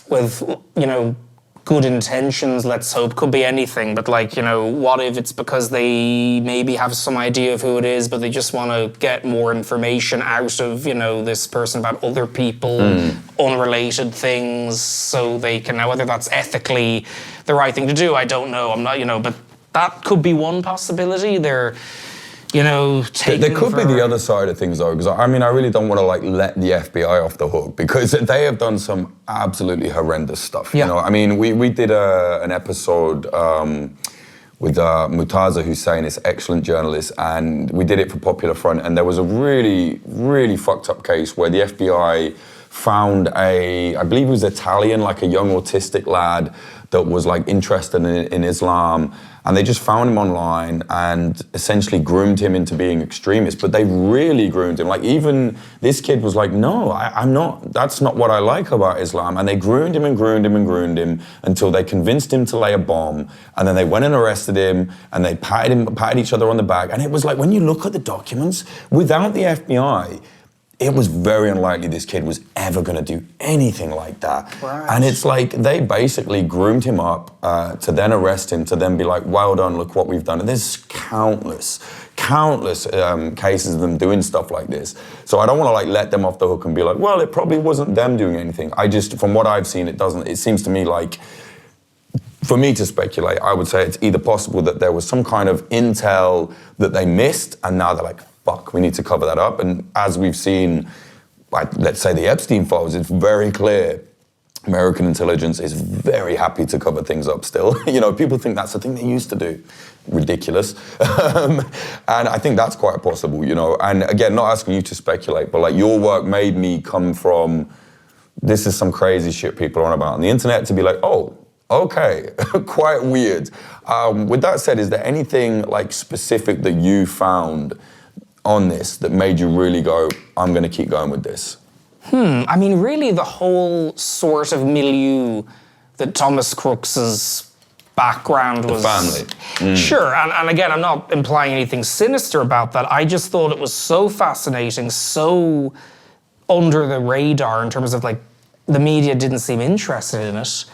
with, good intentions, let's hope, could be anything, but what if it's because they maybe have some idea of who it is, but they just want to get more information out of, this person about other people, unrelated things, so they can, now whether that's ethically the right thing to do, I don't know, I'm not, but that could be one possibility. They're, there could be the other side of things, though, because I really don't want to let the FBI off the hook, because they have done some absolutely horrendous stuff. Yeah. We did an episode with Murtaza Hussain, this excellent journalist, and we did it for Popular Front, and there was a really, really fucked up case where the FBI found I believe he was Italian, a young autistic lad that was interested in Islam, and they just found him online and essentially groomed him into being extremist. But they really groomed him. Even this kid was like, no, I'm not, that's not what I like about Islam. And they groomed him and groomed him and groomed him until they convinced him to lay a bomb. And then they went and arrested him, and they patted each other on the back. And it was when you look at the documents, without the FBI, it was very unlikely this kid was ever going to do anything like that. Right. And it's they basically groomed him up to then arrest him, to then be like, well done, look what we've done. And there's countless cases of them doing stuff like this. So I don't want to let them off the hook and be like, well, it probably wasn't them doing anything. From what I've seen, it seems to me for me to speculate, I would say it's either possible that there was some kind of intel that they missed, and now they're like, fuck, we need to cover that up. And as we've seen, let's say the Epstein files, it's very clear American intelligence is very happy to cover things up still. People think that's the thing they used to do. Ridiculous. And I think that's quite possible, And again, not asking you to speculate, but your work made me come from, this is some crazy shit people are on about on the internet, to be like, oh, okay, quite weird. With that said, is there anything specific that you found on this that made you really go, I'm going to keep going with this? Really the whole sort of milieu that Thomas Crooks's background was... The family. Sure, and again, I'm not implying anything sinister about that. I just thought it was so fascinating, so under the radar in terms of the media didn't seem interested in it.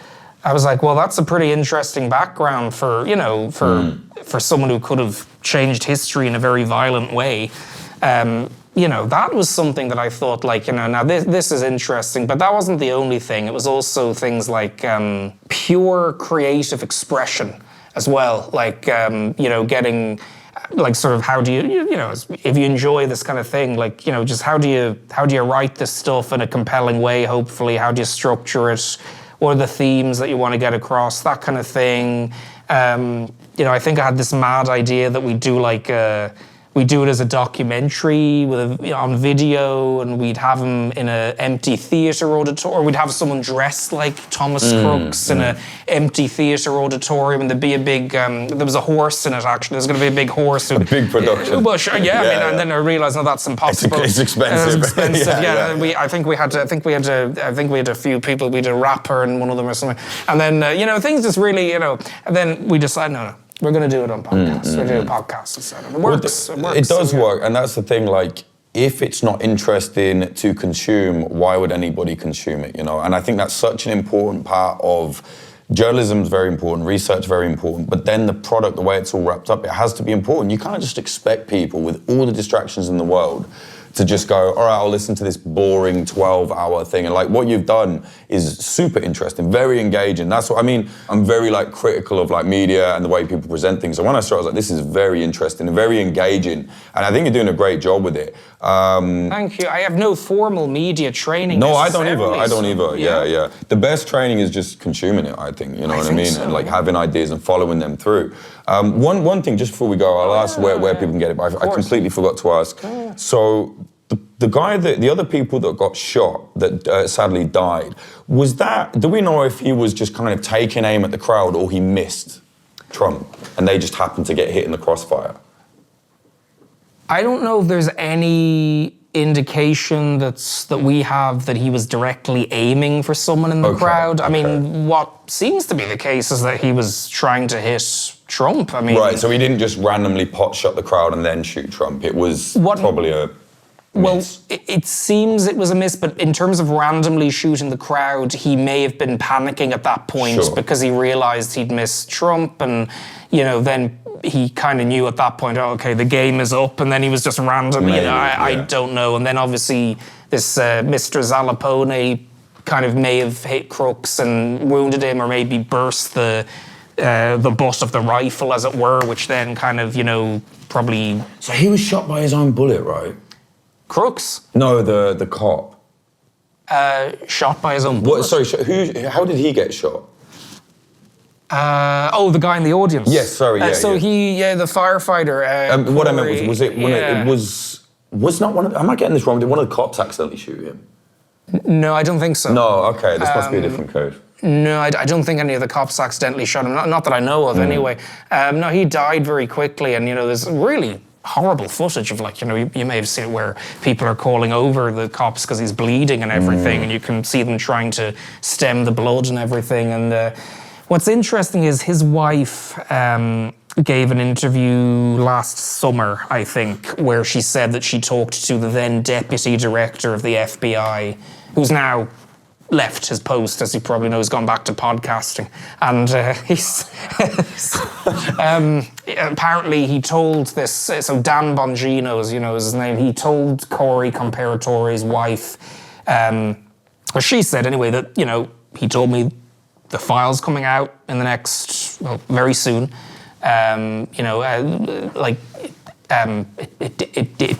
I was like, well, that's a pretty interesting background for someone who could have changed history in a very violent way. That was something that I thought, now this is interesting, but that wasn't the only thing. It was also things like pure creative expression as well, getting, sort of how do you, if you enjoy this kind of thing, just how do you write this stuff in a compelling way, hopefully, how do you structure it? What are the themes that you want to get across, that kind of thing. I think I had this mad idea that we'd do we do it as a documentary on video, and we'd have him in an empty theatre auditorium, or we'd have someone dressed like Thomas Crooks in an empty theatre auditorium, and there'd be a big, there was a horse in it actually, there's going to be a big horse. A big production. Well, sure, yeah, and then I realised, no, that's impossible. It's expensive. It's expensive, yeah. And I think we had a few people, we had a rapper and one of them or something. And then, things just really, and then we decided, no, we're going to do it on podcasts. We're doing podcasts instead. It works. It does work, and that's the thing. If it's not interesting to consume, why would anybody consume it? And I think that's such an important part of journalism. Is very important, research very important, but then the product, the way it's all wrapped up, it has to be important. You can't just expect people with all the distractions in the world to just go, all right, I'll listen to this boring 12-hour thing. And like what you've done is super interesting, very engaging. That's what I mean. I'm very like critical of like media and the way people present things. So when I saw it, I was like, this is very interesting and very engaging. And I think you're doing a great job with it. Thank you. I have no formal media training. No, I don't either. Yeah. Yeah. The best training is just consuming it, I think. You know what I mean? So. And like having ideas and following them through. One thing, just before we go, I'll ask where people can get it, but I completely forgot to ask. So the guy the other people that got shot, that sadly died, do we know if he was just kind of taking aim at the crowd or he missed Trump and they just happened to get hit in the crossfire? I don't know if there's any indication that we have that he was directly aiming for someone in the crowd. I mean, what seems to be the case is that he was trying to hit Trump. I mean, right, so he didn't just randomly pot shot the crowd and then shoot Trump. It was probably a miss. Well, it seems it was a miss, but in terms of randomly shooting the crowd, he may have been panicking at that point because he realized he'd missed Trump, and then he kind of knew at that point, oh, okay, the game is up, and then he was just random. Maybe, I don't know. And then obviously this Mr. Zalapone kind of may have hit Crooks and wounded him, or maybe burst the butt of the rifle, as it were, which then kind of probably. So he was shot by his own bullet, right? Crooks? No, the cop. Shot by his own bullet. Sorry, how did he get shot? The guy in the audience. Yes, sorry, the firefighter. What I meant was it was not one of. Am I getting this wrong? Did one of the cops accidentally shoot him? No, I don't think so. No, okay, this must be a different code. No, I don't think any of the cops accidentally shot him. Not that I know of, anyway. No, he died very quickly, and there's really horrible footage of you may have seen it where people are calling over the cops because he's bleeding and everything, and you can see them trying to stem the blood and everything. And what's interesting is his wife gave an interview last summer, I think, where she said that she talked to the then deputy director of the FBI, who's now left his post, as you probably know, he's gone back to podcasting. And apparently he told this, so Dan Bongino is his name, he told Corey Comparatore's wife, or she said anyway, that, he told me the file's coming out in the next, very soon. It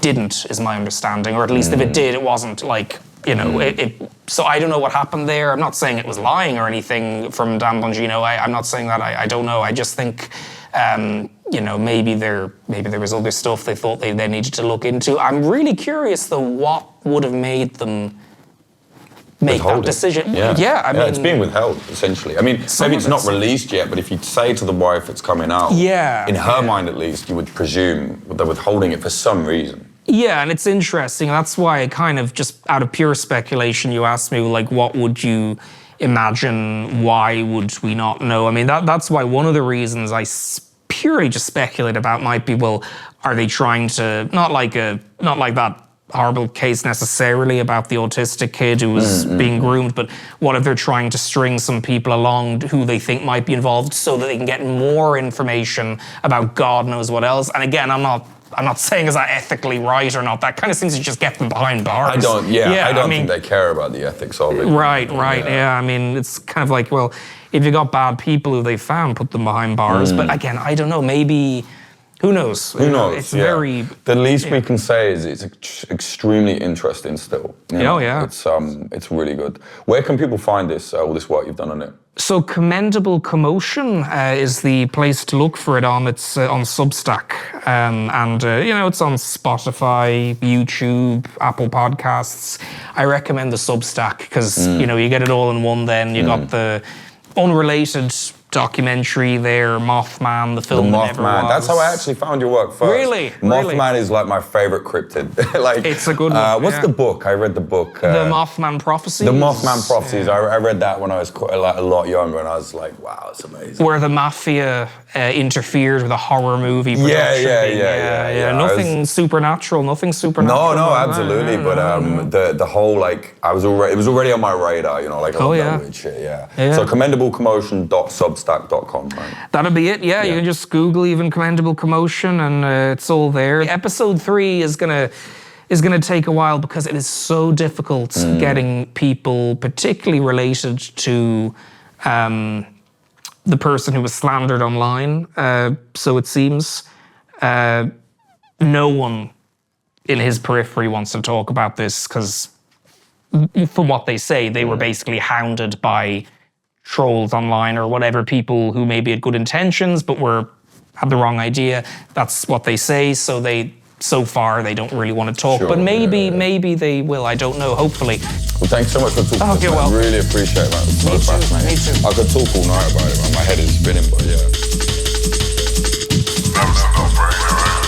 didn't, is my understanding, or at least if it did, it wasn't so I don't know what happened there. I'm not saying it was lying or anything from Dan Bongino. I'm not saying that. I don't know. I just think, maybe there was other stuff they thought they needed to look into. I'm really curious though, what would have made them make that decision. I mean, it's being withheld essentially. I mean, maybe it's not released yet, but if you say to the wife it's coming out, in her mind at least, you would presume they're withholding it for some reason. Yeah, and it's interesting. That's why I kind of, just out of pure speculation, you asked me, what would you imagine? Why would we not know? I mean, that's why one of the reasons I purely just speculate about might be, are they trying to, not like that horrible case necessarily about the autistic kid who was being groomed, but what if they're trying to string some people along who they think might be involved so that they can get more information about God knows what else? And again, I'm not saying is that ethically right or not. That kind of seems to just get them behind bars. I don't think they care about the ethics of it. Right. Yeah, I mean, it's kind of like, if you got bad people who they found, put them behind bars. But again, I don't know. Maybe, who knows? Who knows? It's very. The least we can say is it's extremely interesting still. It's really good. Where can people find this? All this work you've done on it? So Commendable Commotion is the place to look for it on. It's on Substack. It's on Spotify, YouTube, Apple Podcasts. I recommend the Substack because, you get it all in one then. You got the unrelated documentary there, Mothman, the film. The Mothman. That's how I actually found your work first. Really? Mothman is like my favorite cryptid. It's a good one. What's the book? I read the book. The Mothman Prophecies. The Mothman Prophecies. Yeah. I read that when I was quite, a lot younger, and I was like, wow, it's amazing. Where the mafia interfered with a horror movie production. Yeah. Nothing supernatural. No, absolutely. But the whole it was already on my radar. That weird shit. Yeah. So commendablecommotion.substack.com. Right? That'll be it. Yeah, you can just Google even Commendable Commotion, and it's all there. Episode 3 is gonna is going to take a while because it is so difficult getting people, particularly related to the person who was slandered online. So it seems no one in his periphery wants to talk about this because, from what they say, they were basically hounded by trolls online or whatever, people who maybe had good intentions but had the wrong idea. That's what they say. So far they don't really want to talk, but maybe they will. I don't know. Hopefully. Well, thanks so much for talking. Okay, well, I really appreciate that. It's so me fascinating. too. I could talk all night about it, man. My head is spinning, but yeah. That was a no-brainer, right?